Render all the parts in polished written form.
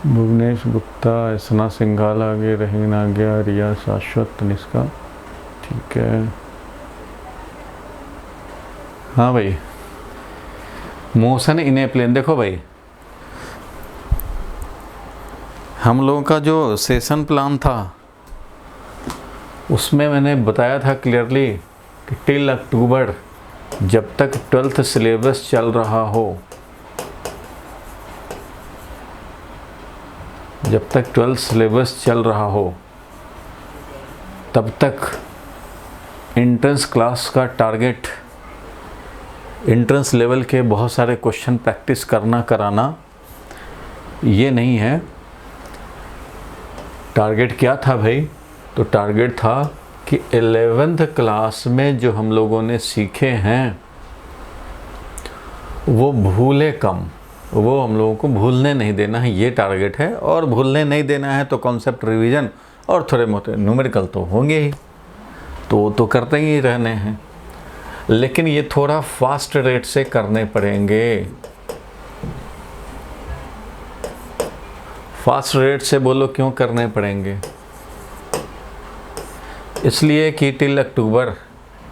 भुवनेश गुप्ता, ऐसना सिंघाल आगे, रहीन आ गया, रिया शाश्वत, तनिष्का। ठीक है। हाँ भाई, मोशन इन ए प्लेन। देखो भाई, हम लोगों का जो सेशन प्लान था उसमें मैंने बताया था क्लियरली कि टिल अक्टूबर, जब तक 12th सिलेबस चल रहा हो, जब तक 12th सिलेबस चल रहा हो तब तक एंट्रेंस क्लास का टारगेट, एंट्रेंस लेवल के बहुत सारे क्वेश्चन प्रैक्टिस करना कराना ये नहीं है। टारगेट क्या था भाई? तो टारगेट था कि 11th क्लास में जो हम लोगों ने सीखे हैं वो भूले कम, वो हम लोगों को भूलने नहीं देना है, ये टारगेट है। और भूलने नहीं देना है तो कॉन्सेप्ट रिवीजन और थोड़े मोटे न्यूमेरिकल तो होंगे ही, तो करते ही रहने हैं, लेकिन ये थोड़ा फास्ट रेट से करने पड़ेंगे। फास्ट रेट से बोलो क्यों करने पड़ेंगे? इसलिए कि टिल अक्टूबर,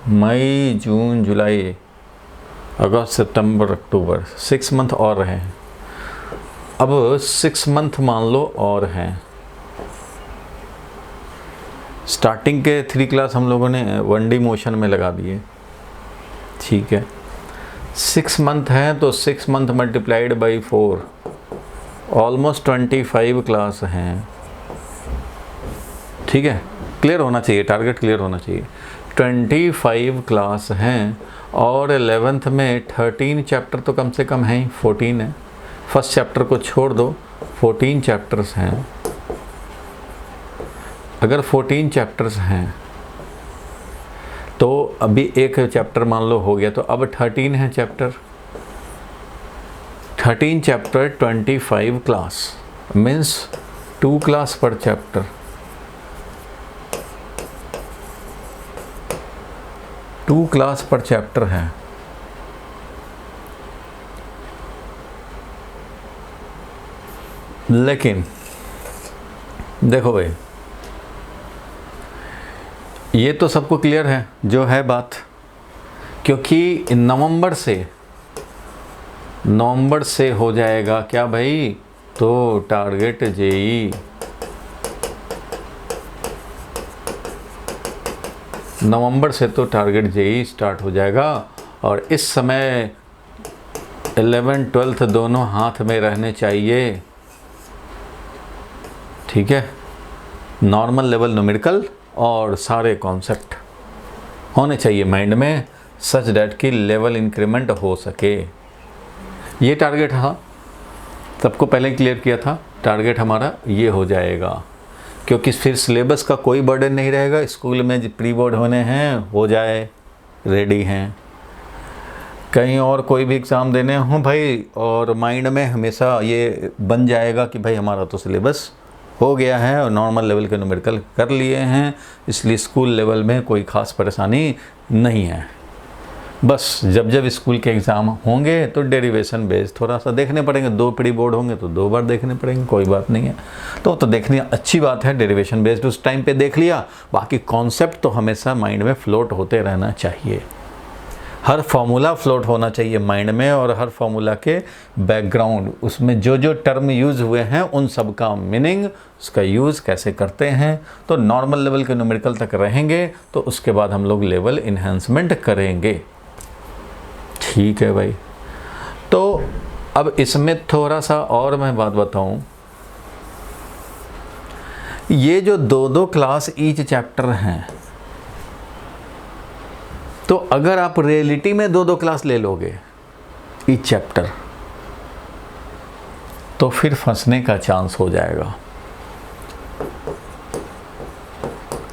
मई जून जुलाई अगस्त सितंबर अक्टूबर, 6 मंथ और हैं। अब 6 मंथ मान लो और हैं। स्टार्टिंग के 3 क्लास हम लोगों ने 1D मोशन में लगा दिए, ठीक है। 6 मंथ हैं तो 6 month multiplied by 4, almost 25 class हैं, ठीक है। क्लियर होना चाहिए, टारगेट क्लियर होना चाहिए। 25 क्लास हैं और 11th में 13 चैप्टर तो कम से कम हैं ही, 14 है। फर्स्ट चैप्टर को छोड़ दो, 14 चैप्टर्स हैं। अगर 14 चैप्टर्स हैं तो अभी एक चैप्टर मान लो हो गया, तो अब 13 है chapter. 13 chapter 25 class means 2 class पर चैप्टर, 2 क्लास पर चैप्टर है। लेकिन देखो भाई, ये तो सबको क्लियर है जो है बात, क्योंकि नवंबर से हो जाएगा क्या भाई? तो टारगेट जेई, नवंबर से तो टारगेट जेई स्टार्ट हो जाएगा। और इस समय 11 12th दोनों हाथ में रहने चाहिए, ठीक है। नॉर्मल लेवल न्यूमेरिकल और सारे कॉन्सेप्ट होने चाहिए माइंड में, सच डैट कि लेवल इंक्रीमेंट हो सके। ये टारगेट था, सबको पहले क्लियर किया था। टारगेट हमारा ये हो जाएगा, क्योंकि फिर सिलेबस का कोई बर्डन नहीं रहेगा। स्कूल में जो प्री बोर्ड होने हैं हो जाए, रेडी हैं। कहीं और कोई भी एग्ज़ाम देने हों भाई, और माइंड में हमेशा ये बन जाएगा कि भाई हमारा तो सिलेबस हो गया है और नॉर्मल लेवल के न्यूमेरिकल कर लिए हैं, इसलिए स्कूल लेवल में कोई ख़ास परेशानी नहीं है। बस जब जब स्कूल के एग्ज़ाम होंगे तो डेरिवेशन बेस थोड़ा सा देखने पड़ेंगे। 2 प्री बोर्ड होंगे तो 2 बार देखने पड़ेंगे, कोई बात नहीं है। तो देखनी अच्छी बात है, डेरिवेशन बेस्ड उस टाइम पे देख लिया। बाकी कॉन्सेप्ट तो हमेशा माइंड में फ्लोट होते रहना चाहिए, हर फॉर्मूला फ्लोट होना चाहिए माइंड में, और हर फॉर्मूला के बैकग्राउंड, उसमें जो जो टर्म यूज़ हुए हैं उन सब का मीनिंग, उसका यूज़ कैसे करते हैं। तो नॉर्मल लेवल के न्यूमेरिकल तक रहेंगे, तो उसके बाद हम लोग लेवल इन्हेंसमेंट करेंगे, ठीक है भाई। तो अब इसमें थोड़ा सा और मैं बात बताऊं, ये जो 2-2 क्लास ईच चैप्टर हैं, तो अगर आप रियलिटी में 2-2 क्लास ले लोगे ईच चैप्टर, तो फिर फंसने का चांस हो जाएगा।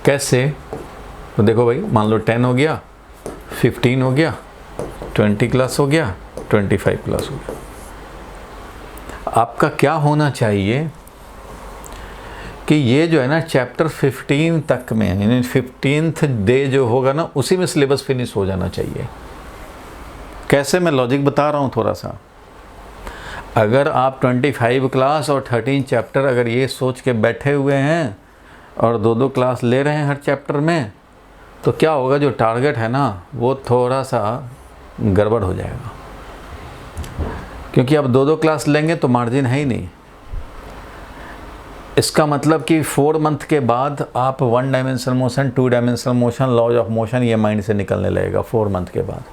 कैसे? तो देखो भाई, मान लो 10 हो गया, 15 हो गया, 20 क्लास हो गया, 25 क्लास हो गया। आपका क्या होना चाहिए कि ये जो है ना चैप्टर 15 तक में, यानी 15th डे जो होगा ना, उसी में सिलेबस फिनिश हो जाना चाहिए। कैसे? मैं लॉजिक बता रहा हूँ थोड़ा सा। अगर आप 25 क्लास और 13 चैप्टर अगर ये सोच के बैठे हुए हैं और 2-2 क्लास ले रहे हैं हर चैप्टर में, तो क्या होगा, जो टारगेट है ना वो थोड़ा सा गड़बड़ हो जाएगा। क्योंकि अब 2-2 क्लास लेंगे तो मार्जिन है ही नहीं। इसका मतलब कि 4 मंथ के बाद आप 1 dimensional motion, 2 dimensional motion, laws of motion ये माइंड से निकलने लगेगा 4 मंथ के बाद।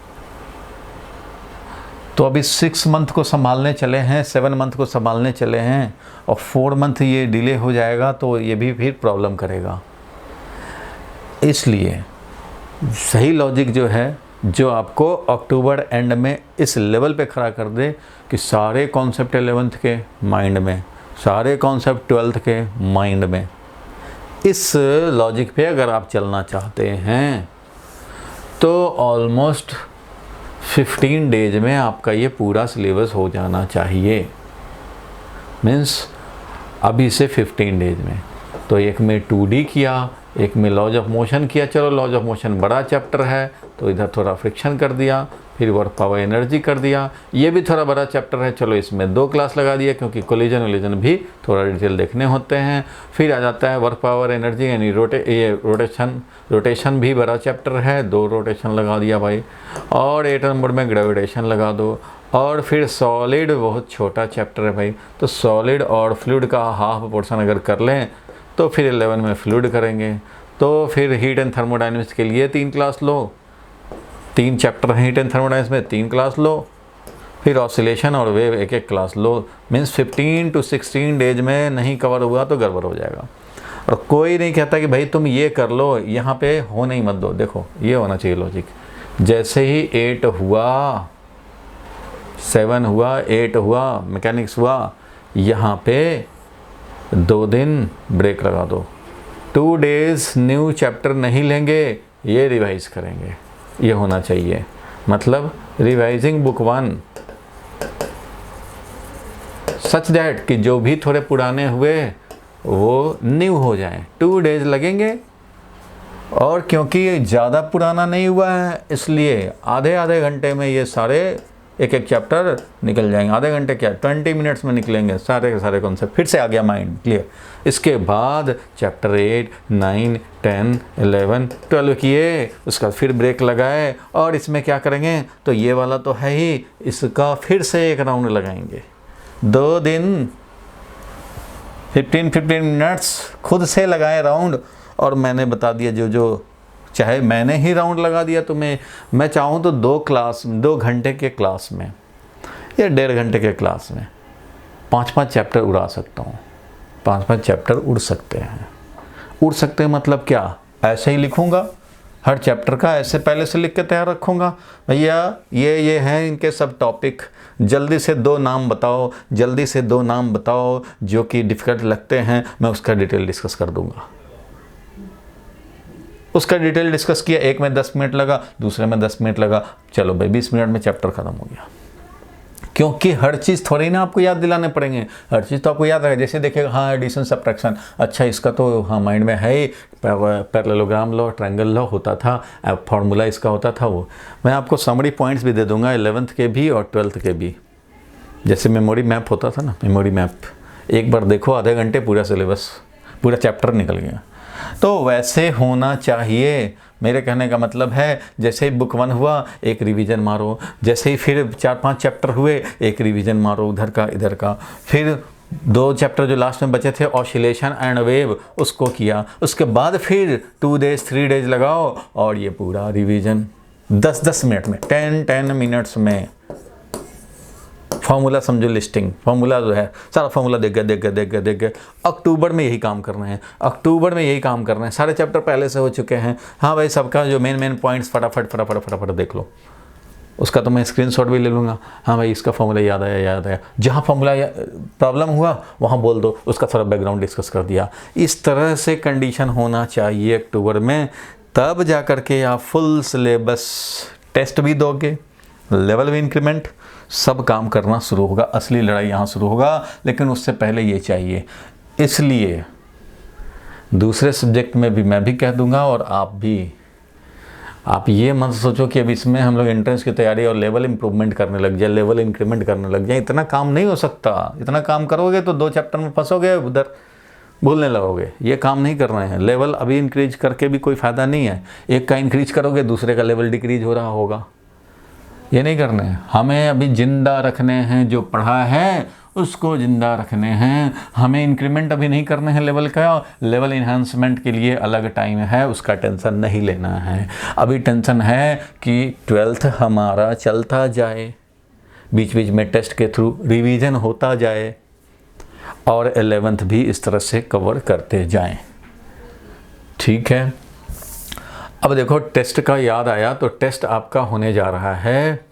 तो अभी 6 मंथ को संभालने चले हैं, 7 मंथ को संभालने चले हैं और 4 मंथ ये डिले हो जाएगा तो ये भी फिर प्रॉब्लम करेगा। इसलिए सही लॉजिक जो है, जो आपको अक्टूबर एंड में इस लेवल पे खड़ा कर दे कि सारे कॉन्सेप्ट 11th के माइंड में, सारे कॉन्सेप्ट 12th के माइंड में, इस लॉजिक पे अगर आप चलना चाहते हैं तो ऑलमोस्ट 15 डेज में आपका ये पूरा सिलेबस हो जाना चाहिए। मीन्स अभी से 15 डेज में। तो एक में 2D किया, एक में लॉज ऑफ मोशन किया। चलो लॉज ऑफ मोशन बड़ा चैप्टर है तो इधर थोड़ा फ्रिक्शन कर दिया, फिर वर्क पावर एनर्जी कर दिया, ये भी थोड़ा बड़ा चैप्टर है, चलो इसमें 2 क्लास लगा दिया क्योंकि कोलिजन भी थोड़ा डिटेल देखने होते हैं। फिर आ जाता है वर्क पावर एनर्जी यानी रोटेशन भी बड़ा चैप्टर है, 2 रोटेशन लगा दिया भाई। और 8 नंबर में ग्रेविटेशन लगा दो। और फिर सॉलिड बहुत छोटा चैप्टर है भाई, तो सॉलिड और फ्लूइड का हाफ पोर्शन अगर कर लें तो फिर 11 में फ्लूइड करेंगे। तो फिर हीट एंड थर्मोडायनेमिक्स के लिए 3 क्लास लो, 3 चैप्टर हैं हीट एंड थर्मोडायनेमिक्स में, 3 क्लास लो। फिर ऑसिलेशन और wave 1-1 class low. Means 15 to 16 days में नहीं कवर हुआ तो गड़बड़ हो जाएगा। और कोई नहीं कहता कि भाई तुम ये कर लो, यहाँ पे हो नहीं मत दो। देखो ये होना चाहिए लॉजिक, जैसे ही 8 हुआ, 7 हुआ, 8 हुआ, मैकेनिक्स हुआ, यहाँ पे 2 दिन ब्रेक लगा दो। 2 डेज न्यू चैप्टर नहीं लेंगे, ये रिवाइज करेंगे, ये होना चाहिए। मतलब रिवाइजिंग बुक 1 सच दैट कि जो भी थोड़े पुराने हुए वो न्यू हो जाएं। 2 डेज लगेंगे और क्योंकि ये ज़्यादा पुराना नहीं हुआ है इसलिए आधे घंटे में ये सारे 1-1 चैप्टर निकल जाएंगे। आधे घंटे क्या, 20 मिनट्स में निकलेंगे सारे के सारे कॉन्सेप्ट, फिर से आ गया माइंड क्लियर। इसके बाद चैप्टर 8, 9, 10, 11, 12 किए, उसका फिर ब्रेक लगाए और इसमें क्या करेंगे, तो ये वाला तो है ही, इसका फिर से एक राउंड लगाएंगे। 2 दिन 15 मिनट्स खुद से लगाए राउंड। और मैंने बता दिया जो चाहे मैंने ही राउंड लगा दिया तो मैं चाहूँ तो 2 घंटे के क्लास में या 1.5 घंटे के क्लास में 5-5 चैप्टर उड़ा सकता हूँ। 5-5 चैप्टर उड़ सकते हैं। उड़ सकते हैं मतलब क्या, ऐसे ही लिखूँगा हर चैप्टर का, ऐसे पहले से लिख के तैयार रखूँगा, भैया ये हैं इनके सब टॉपिक, जल्दी से 2 नाम बताओ, जल्दी से 2 नाम बताओ जो कि डिफ़िकल्ट लगते हैं, मैं उसका डिटेल डिस्कस कर दूँगा। उसका डिटेल डिस्कस किया, एक में 10 मिनट लगा, दूसरे में 10 मिनट लगा, चलो भाई 20 मिनट में चैप्टर खत्म हो गया। क्योंकि हर चीज़ थोड़ी ना आपको याद दिलाने पड़ेंगे, हर चीज़ तो आपको याद रहेगा। जैसे देखिएगा हाँ एडिशन सब्ट्रैक्शन, अच्छा इसका तो हाँ माइंड में है ही, पैरेललोग्राम लॉ, ट्रायंगल लॉ होता था, फॉर्मूला इसका होता था। वो मैं आपको समरी पॉइंट्स भी दे दूंगा 11th के भी और 12th के भी। जैसे मेमोरी मैप होता था ना, मेमोरी मैप एक बार देखो आधे घंटे पूरा सिलेबस, पूरा चैप्टर निकल गया। तो वैसे होना चाहिए। मेरे कहने का मतलब है जैसे ही बुक 1 हुआ एक रिवीजन मारो, जैसे ही फिर 4-5 चैप्टर हुए एक रिवीजन मारो, उधर का इधर का। फिर 2 चैप्टर जो लास्ट में बचे थे ऑसिलेशन एंड वेव उसको किया, उसके बाद फिर 2 डेज 3 डेज लगाओ और ये पूरा रिवीजन 10-10 मिनट में, 10 मिनट्स में। फार्मूला समझो, लिस्टिंग फार्मूला जो है सारा फार्मूला देख गए। अक्टूबर में यही काम करना है, अक्टूबर में यही काम करना है। सारे चैप्टर पहले से हो चुके हैं। हाँ भाई सबका जो मेन पॉइंट्स फटाफट देख लो। उसका तो मैं स्क्रीनशॉट भी ले लूँगा। हाँ भाई इसका फार्मूला याद आया, जहाँ फार्मूला प्रॉब्लम हुआ वहाँ बोल दो, उसका थोड़ा बैकग्राउंड डिस्कस कर दिया। इस तरह से कंडीशन होना चाहिए अक्टूबर में, तब जा कर के आप फुल सिलेबस टेस्ट भी दोगे, लेवल भी इंक्रीमेंट, सब काम करना शुरू होगा। असली लड़ाई यहाँ शुरू होगा, लेकिन उससे पहले ये चाहिए। इसलिए दूसरे सब्जेक्ट में भी मैं भी कह दूंगा और आप भी, आप ये मत सोचो कि अब इसमें हम लोग एंट्रेंस की तैयारी और लेवल इंप्रूवमेंट करने लग जाए, लेवल इंक्रीमेंट करने लग जाए। इतना काम नहीं हो सकता। इतना काम करोगे तो 2 चैप्टर में फंसोगे, उधर भूलने लगोगे। ये काम नहीं कर रहे हैं। लेवल अभी इंक्रीज करके भी कोई फ़ायदा नहीं है। एक का इंक्रीज करोगे, दूसरे का लेवल डिक्रीज हो रहा होगा। ये नहीं करने हैं। हमें अभी ज़िंदा रखने हैं, जो पढ़ा है उसको ज़िंदा रखने हैं। हमें इंक्रीमेंट अभी नहीं करने हैं लेवल का। लेवल इन्हांसमेंट के लिए अलग टाइम है, उसका टेंशन नहीं लेना है। अभी टेंशन है कि 12th हमारा चलता जाए, बीच बीच में टेस्ट के थ्रू रिवीजन होता जाए और 11th भी इस तरह से कवर करते जाएं। ठीक है। अब देखो, टेस्ट का याद आया तो टेस्ट आपका होने जा रहा है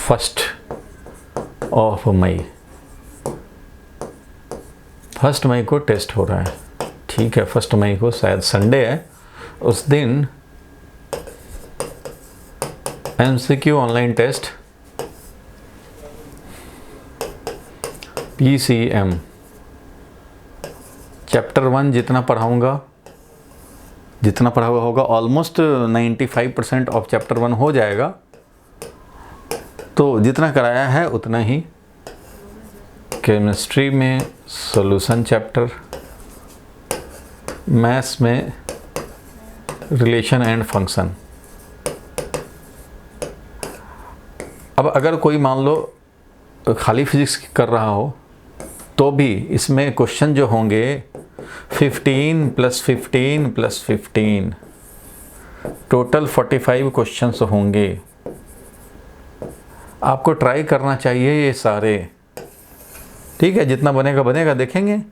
1 मई। 1 मई को टेस्ट हो रहा है। ठीक है, 1 मई को शायद संडे है। उस दिन MCQ online test PCM chapter 1 जितना पढ़ा हुआ होगा, ऑलमोस्ट 95% ऑफ चैप्टर 1 हो जाएगा। तो जितना कराया है उतना ही। केमिस्ट्री में सॉल्यूशन चैप्टर, मैथ्स में रिलेशन एंड फंक्शन। अब अगर कोई मान लो खाली फिजिक्स कर रहा हो तो भी इसमें क्वेश्चन जो होंगे 15 + 15 + 15, टोटल 45 क्वेश्चंस होंगे। आपको ट्राई करना चाहिए ये सारे। ठीक है, जितना बनेगा बनेगा, देखेंगे।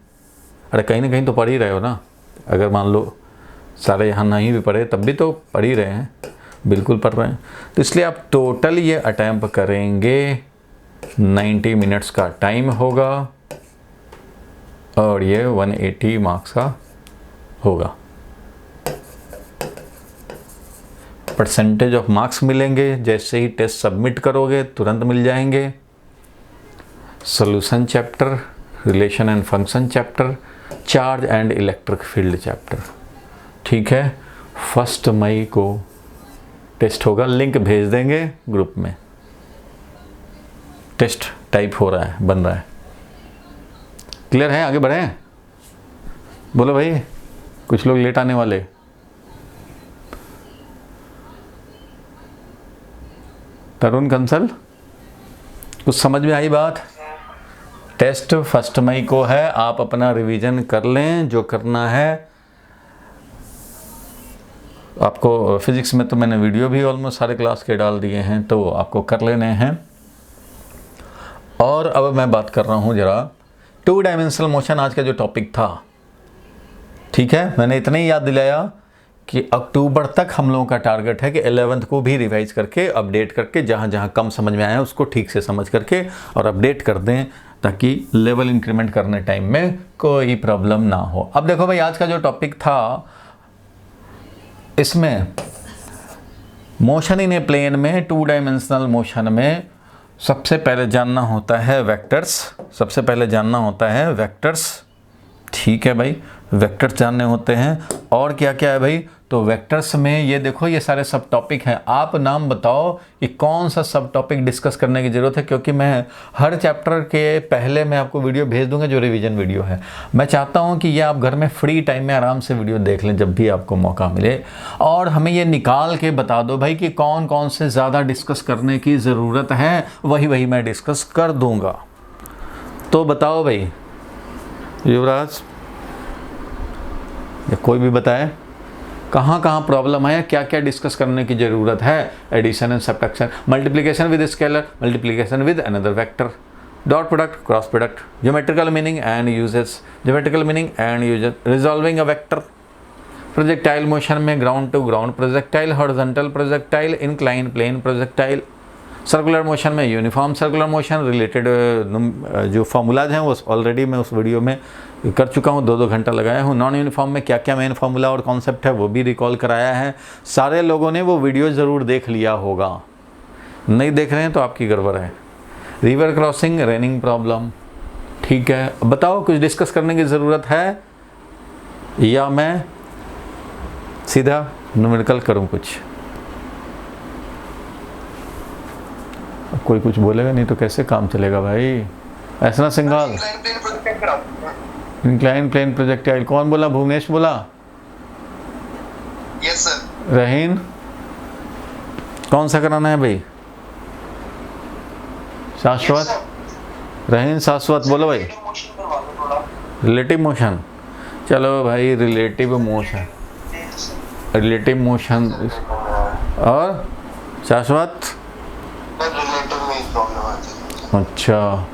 अरे कहीं ना कहीं तो पढ़ ही रहे हो ना। अगर मान लो सारे यहाँ नहीं भी पढ़े तब भी तो पढ़ ही रहे हैं, बिल्कुल पढ़ रहे हैं। तो इसलिए आप टोटल ये अटैम्प्ट करेंगे, 90 मिनट्स का टाइम होगा और ये 180 मार्क्स का होगा। परसेंटेज ऑफ मार्क्स मिलेंगे, जैसे ही टेस्ट सबमिट करोगे तुरंत मिल जाएंगे। Solution chapter, relation and function chapter, charge and electric field chapter. ठीक है, 1 मई को टेस्ट होगा। लिंक भेज देंगे ग्रुप में। टेस्ट टाइप हो रहा है, बन रहा है। क्लियर है? आगे बढ़ें? बोलो भाई, कुछ लोग लेट आने वाले। तरुण कंसल, कुछ समझ में आई बात? टेस्ट 1 मई को है। आप अपना रिवीजन कर लें जो करना है। आपको फिजिक्स में तो मैंने वीडियो भी ऑलमोस्ट सारे क्लास के डाल दिए हैं, तो आपको कर लेने हैं। और अब मैं बात कर रहा हूँ जरा 2 डायमेंशनल मोशन, आज का जो टॉपिक था। ठीक है, मैंने इतना ही याद दिलाया कि अक्टूबर तक हम लोगों का टारगेट है कि 11th को भी रिवाइज करके अपडेट करके जहाँ जहाँ कम समझ में आया उसको ठीक से समझ करके और अपडेट कर दें, ताकि लेवल इंक्रीमेंट करने टाइम में कोई प्रॉब्लम ना हो। अब देखो भाई, आज का जो टॉपिक था इसमें मोशन इन ए प्लेन में, 2 डायमेंशनल मोशन में सबसे पहले जानना होता है वेक्टर्स। सबसे पहले जानना होता है वेक्टर्स। ठीक है भाई, वेक्टर्स जानने होते हैं। और क्या क्या है भाई? तो वेक्टर्स में ये देखो, ये सारे सब टॉपिक हैं। आप नाम बताओ कि कौन सा सब टॉपिक डिस्कस करने की ज़रूरत है, क्योंकि मैं हर चैप्टर के पहले मैं आपको वीडियो भेज दूंगा जो रिवीजन वीडियो है। मैं चाहता हूं कि ये आप घर में फ्री टाइम में आराम से वीडियो देख लें जब भी आपको मौका मिले, और हमें ये निकाल के बता दो भाई कि कौन कौन से ज़्यादा डिस्कस करने की ज़रूरत है। वही मैं डिस्कस कर दूँगा। तो बताओ भाई युवराज, या कोई भी बताए कहाँ कहाँ प्रॉब्लम है, क्या क्या डिस्कस करने की ज़रूरत है। Addition and subtraction, multiplication with scalar, multiplication with another vector, dot product, cross product, geometrical meaning and uses, geometrical meaning and uses, resolving a vector, projectile motion में ground to ground projectile, horizontal projectile, incline plane projectile, circular motion में uniform circular motion. Related जो formulas हैं वो already मैं उस video में कर चुका हूँ, 2-2 घंटा लगाया हूँ। नॉन यूनिफॉर्म में क्या क्या मेन फार्मूला और कॉन्सेप्ट है वो भी रिकॉल कराया है। सारे लोगों ने वो वीडियो ज़रूर देख लिया होगा। नहीं देख रहे हैं तो आपकी गड़बड़ है। River crossing, raining problem. ठीक है, बताओ कुछ डिस्कस करने की ज़रूरत है या मैं सीधा न्यूमेरिकल करूँ कुछ? अब कोई कुछ बोलेगा नहीं तो कैसे काम चलेगा भाई? ऐसा ना सिंगाल। इंक्लाइन प्लेन प्रोजेक्टाइल कौन बोला? भुवनेश बोला? Yes sir. रहीन कौन सा कराना है भाई? शाश्वत? रहीन शाश्वत बोलो भाई। रिलेटिव मोशन, चलो भाई रिलेटिव मोशन, रिलेटिव मोशन और शाश्वत। अच्छा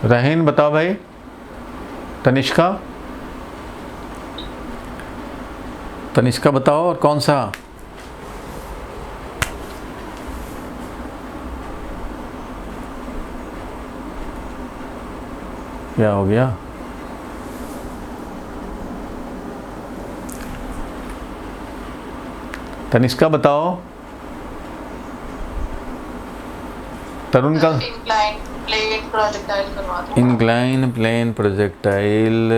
रहीन बताओ भाई। तनिष्का, तनिष्का बताओ और कौन सा? क्या हो गया? तनिष्का बताओ। तरुण का इंक्लाइन प्लेन प्रोजेक्टाइल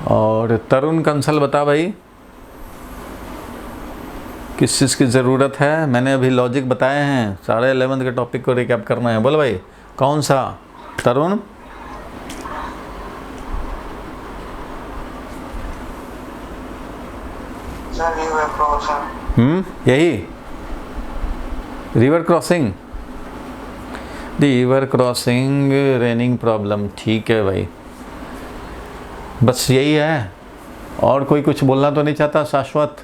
और तरुण कंसल बता भाई किस चीज़ की ज़रूरत है? मैंने अभी लॉजिक बताए हैं, साढ़े 11 के टॉपिक को रिकैप करना है। बोलो भाई कौन सा? तरुण यही river crossing, river crossing raining problem. ठीक है भाई, बस यही है और कोई कुछ बोलना तो नहीं चाहता शाश्वत?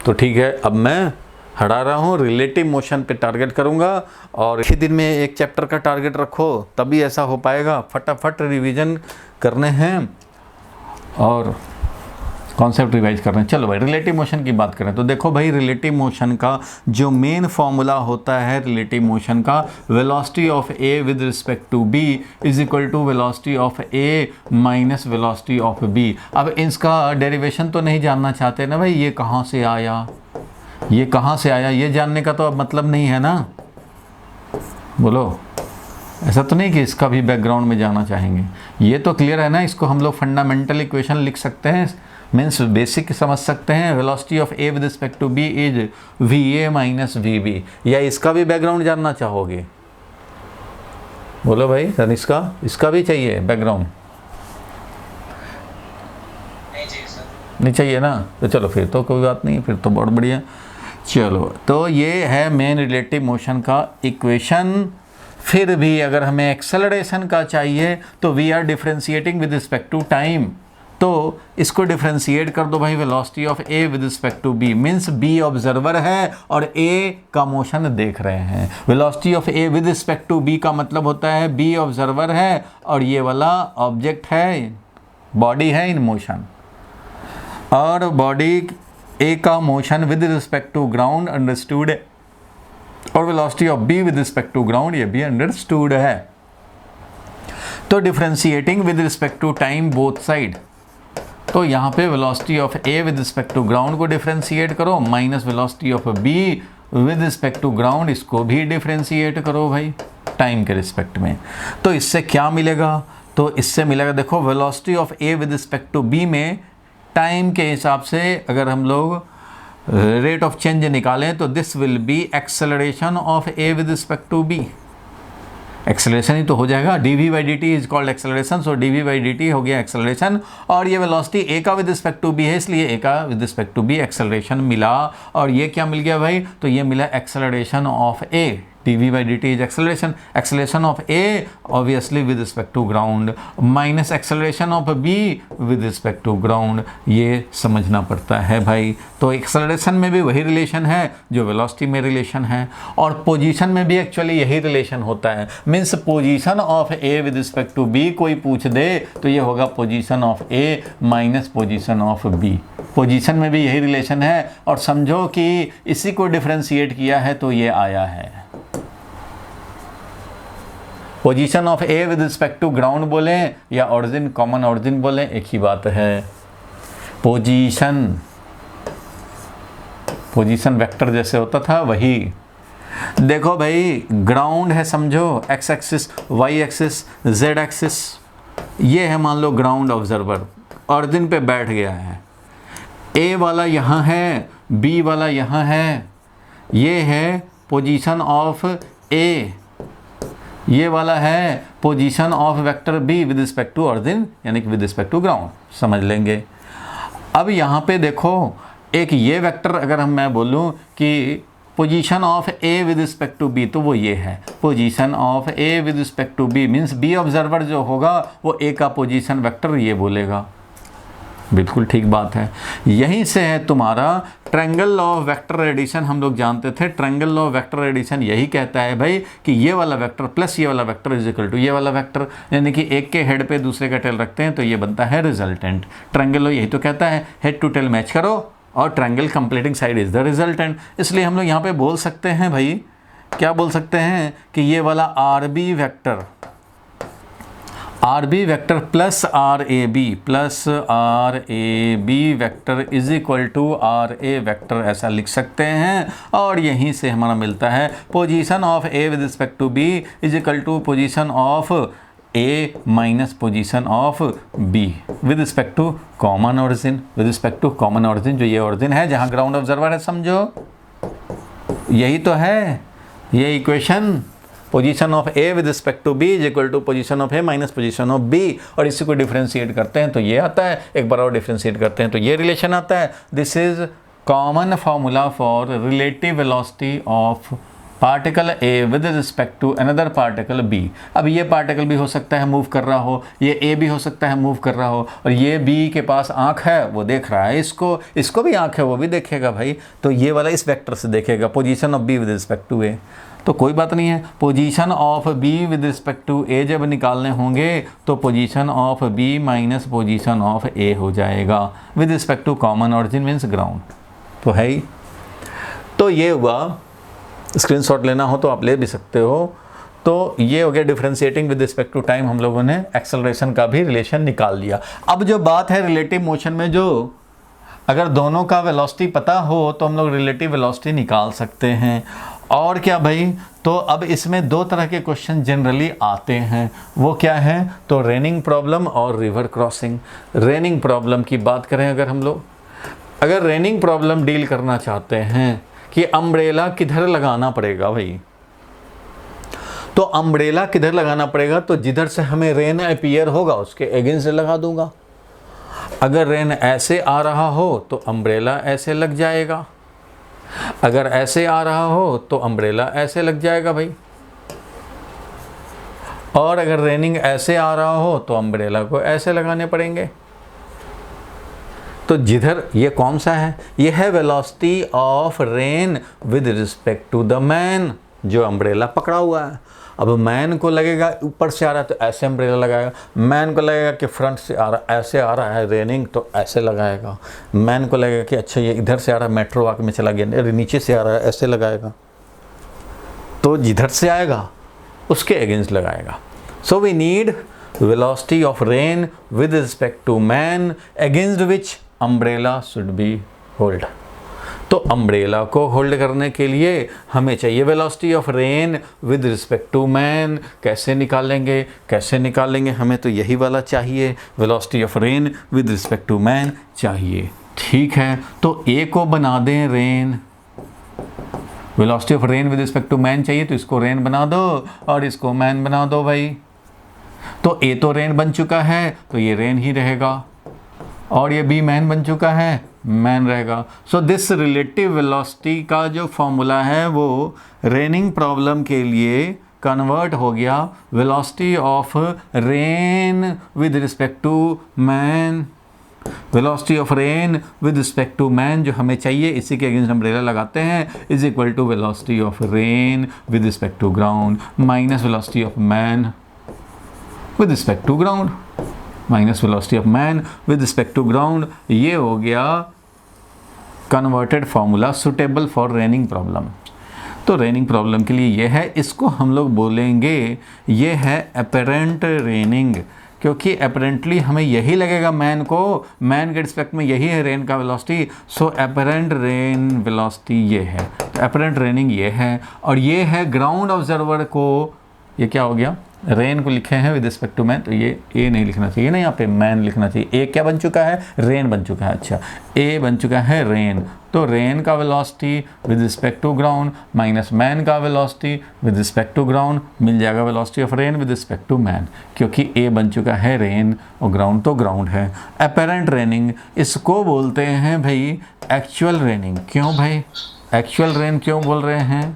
तो ठीक है, अब मैं हटा रहा हूँ, रिलेटिव मोशन पे टारगेट करूँगा और एक ही दिन में एक चैप्टर का टारगेट रखो तभी ऐसा हो पाएगा। फटाफट रिवीजन करने हैं और कॉन्सेप्ट रिवाइज कर रहे हैं। चलो भाई रिलेटिव मोशन की बात करें तो देखो भाई, रिलेटिव मोशन का जो मेन फॉर्मूला होता है रिलेटिव मोशन का, velocity of A with respect to B is equal to velocity of A minus velocity of B. अब इसका डेरिवेशन तो नहीं जानना चाहते ना भाई, ये कहाँ से आया, ये कहाँ से आया, ये जानने का तो अब मतलब नहीं है ना। बोलो, ऐसा तो नहीं कि इसका भी बैकग्राउंड में जाना चाहेंगे। ये तो क्लियर है ना, इसको हम लोग फंडामेंटल इक्वेशन लिख सकते हैं, मीन्स बेसिक समझ सकते हैं। Velocity of A with respect to B is V A minus V B. या इसका भी बैकग्राउंड जानना चाहोगे? बोलो भाई तनिष्का, इसका भी चाहिए बैकग्राउंड? नहीं चाहिए ना, तो चलो फिर तो कोई बात नहीं, फिर तो बहुत बढ़िया। चलो तो ये है मेन रिलेटिव मोशन का इक्वेशन। फिर भी अगर हमें एक्सेलरेशन का चाहिए तो we are differentiating with respect to time, तो इसको डिफरेंशिएट कर दो भाई, velocity of A with respect to B, means B observer है और ए का मोशन देख रहे हैं। Velocity of A with respect to B का मतलब होता है बी ऑब्जर्वर है और ये वाला ऑब्जेक्ट है, बॉडी है इन मोशन, और बॉडी ए का motion with respect to ground understood है, और velocity of B with respect to ground ये भी अंडरस्टूड है। तो differentiating with respect to time both side, तो यहाँ पे velocity of A with respect to ground को डिफरेंशिएट करो minus velocity of B with respect to ground, इसको भी डिफरेंशिएट करो भाई टाइम के रिस्पेक्ट में। तो इससे क्या मिलेगा? तो इससे मिलेगा, देखो velocity of A with respect to B में टाइम के हिसाब से अगर हम लोग रेट ऑफ चेंज निकालें तो this will be acceleration of A with respect to B. Acceleration ही तो हो जाएगा, d by D T is called acceleration, so d by D t हो गया एक्सेलरेशन। और ये वेलोसिटी ए का विद रिस्पेक्ट टू बी है, इसलिए ए का with respect to B acceleration मिला। और ये क्या मिल गया भाई? तो ये मिला acceleration of A, D by D T is acceleration, acceleration of A obviously with respect to ground minus acceleration of B with respect to ground, ये समझना पड़ता है भाई। तो एक्सेलरेशन में भी वही रिलेशन है जो वेलोसिटी में रिलेशन है, और पोजीशन में भी एक्चुअली यही रिलेशन होता है, means position of A with respect to B कोई पूछ दे तो ये होगा position of A minus position of B. Position में भी यही रिलेशन है, और समझो कि इसी को डिफरेंशिएट किया है तो ये आया है। Position of A with respect to ground बोलें या ऑरिजिन, कॉमन ऑरिजिन बोलें, एक ही बात है। पोजीशन, पोजीशन वेक्टर जैसे होता था वही। देखो भाई ग्राउंड है, समझो X axis, Y axis, Z axis, ये है मान लो ग्राउंड ऑब्जर्वर, ऑरिजिन पे बैठ गया है, ए वाला यहाँ है, बी वाला यहाँ है, ये है पोजीशन ऑफ ए, ये वाला है position of vector B with respect to origin यानी कि विद रिस्पेक्ट टू ग्राउंड, समझ लेंगे। अब यहाँ पे देखो एक ये वेक्टर अगर मैं बोलूँ कि position of A with respect to B, तो वो ये है position of A with respect to B, means B observer जो होगा वो ए का पोजीशन वेक्टर ये बोलेगा। बिल्कुल ठीक बात है। यहीं से है तुम्हारा triangle law of vector addition, हम लोग जानते थे triangle law of vector addition यही कहता है भाई कि ये वाला वेक्टर प्लस ये वाला वेक्टर इज इक्वल टू ये वाला वेक्टर, यानी कि एक के हेड पे दूसरे का टेल रखते हैं तो ये बनता है रिजल्टेंट। ट्रायंगल लॉ यही तो कहता है हेड टू टेल मैच करो और triangle completing side is the resultant. इसलिए हम लोग यहाँ पे बोल सकते हैं भाई, क्या बोल सकते हैं कि ये वाला R B vector plus R A B vector is equal to R A vector, ऐसा लिख सकते हैं। और यहीं से हमारा मिलता है position of A with respect to B is equal to position of A minus position of B with respect to common origin, with respect to common origin, जो ये ऑरिजिन है जहाँ ग्राउंड ऑब्जर्वर है, समझो यही तो है ये equation. Position of A with respect to B is equal to position of A minus position of B, और इसी को डिफ्रेंशिएट करते हैं तो ये आता है, एक बार और डिफ्रेंशिएट करते हैं तो ये रिलेशन आता है। This is common formula for relative velocity of particle A with respect to another particle B. अब ये पार्टिकल भी हो सकता है मूव कर रहा हो, ये ए भी हो सकता है मूव कर रहा हो, और ये बी के पास आँख है वो देख रहा है इसको भी आँख है वो भी देखेगा भाई, तो ये वाला इस वेक्टर से देखेगा position of B with respect to A. तो कोई बात नहीं है, position of B with respect to A जब निकालने होंगे तो position of B minus position of A हो जाएगा with respect to common origin means ground, तो है ही। तो ये हुआ, स्क्रीनशॉट लेना हो तो आप ले भी सकते हो। तो ये हो गया differentiating with respect to time, हम लोगों ने एक्सेलरेशन का भी रिलेशन निकाल लिया। अब जो बात है रिलेटिव मोशन में, जो अगर दोनों का वेलोसिटी पता हो तो हम लोग रिलेटिव वेलोसिटी निकाल सकते हैं। और क्या भाई, तो अब इसमें दो तरह के क्वेश्चन जनरली आते हैं, वो क्या है, तो रेनिंग प्रॉब्लम और रिवर क्रॉसिंग। रेनिंग प्रॉब्लम की बात करें अगर हम लोग, अगर रेनिंग प्रॉब्लम डील करना चाहते हैं कि अम्ब्रेला किधर लगाना पड़ेगा भाई, तो अम्ब्रेला किधर लगाना पड़ेगा, तो जिधर से हमें रेन अपीयर होगा उसके अगेंस्ट से लगा दूंगा। अगर रेन ऐसे आ रहा हो तो अम्ब्रेला ऐसे लग जाएगा, अगर ऐसे आ रहा हो तो अम्ब्रेला ऐसे लग जाएगा भाई, और अगर रेनिंग ऐसे आ रहा हो तो अम्ब्रेला को ऐसे लगाने पड़ेंगे। तो जिधर, ये कौन सा है, ये है velocity of rain with respect to the man, जो अम्ब्रेला पकड़ा हुआ है। अब मैन को लगेगा ऊपर से आ रहा है तो ऐसे अम्ब्रेला लगाएगा, मैन को लगेगा कि फ्रंट से आ रहा ऐसे आ रहा है रेनिंग तो ऐसे लगाएगा, मैन को लगेगा कि अच्छा ये इधर से आ रहा है मेट्रो वाक में चला गया, नीचे से आ रहा है ऐसे लगाएगा। तो जिधर से आएगा उसके अगेंस्ट लगाएगा। So we need velocity of rain with respect to man against which umbrella should be hold. तो अम्ब्रेला को होल्ड करने के लिए हमें चाहिए velocity of rain with respect to man. कैसे निकालेंगे, हमें तो यही वाला चाहिए, velocity of rain with respect to man चाहिए। ठीक है, तो ए को बना दें rain, velocity of rain with respect to man चाहिए तो इसको रेन बना दो और इसको मैन बना दो भाई। तो ए तो रेन बन चुका है तो ये रेन ही रहेगा, और ये बी मैन बन चुका है, मैन रहेगा। सो दिस रिलेटिव वेलोसिटी का जो फॉर्मूला है वो रेनिंग प्रॉब्लम के लिए कन्वर्ट हो गया velocity of rain with respect to man. Velocity of rain with respect to man जो हमें चाहिए, इसी के अगेंस्ट अम्ब्रेला लगाते हैं, is equal to velocity of rain with respect to ground minus velocity of man with respect to ground, minus velocity of man with respect to ground. ये हो गया converted formula suitable for raining problem. तो raining problem के लिए ये है, इसको हम लोग बोलेंगे ये है अपरेंट रेनिंग, क्योंकि अपरेंटली हमें यही लगेगा मैन के रिस्पेक्ट में यही है रेन का वेलोसिटी। सो अपरेंट रेन वेलोसिटी ये है, तो अपरेंट रेनिंग ये है, और ये है ग्राउंड ऑब्जर्वर को, ये क्या हो गया, रेन को लिखे हैं विद रिस्पेक्ट टू मैन, तो ये ए नहीं लिखना चाहिए ना, यहाँ पे मैन लिखना चाहिए। ए क्या बन चुका है, रेन बन चुका है। अच्छा, ए बन चुका है रेन, तो रेन का velocity with respect to ground minus man का velocity with respect to ground, मिल जाएगा velocity of rain with respect to man, क्योंकि ए बन चुका है रेन और ग्राउंड तो ग्राउंड है। अपेरेंट रेनिंग, इसको बोलते हैं भाई एक्चुअल रेनिंग। क्यों भाई एक्चुअल रेन क्यों बोल रहे हैं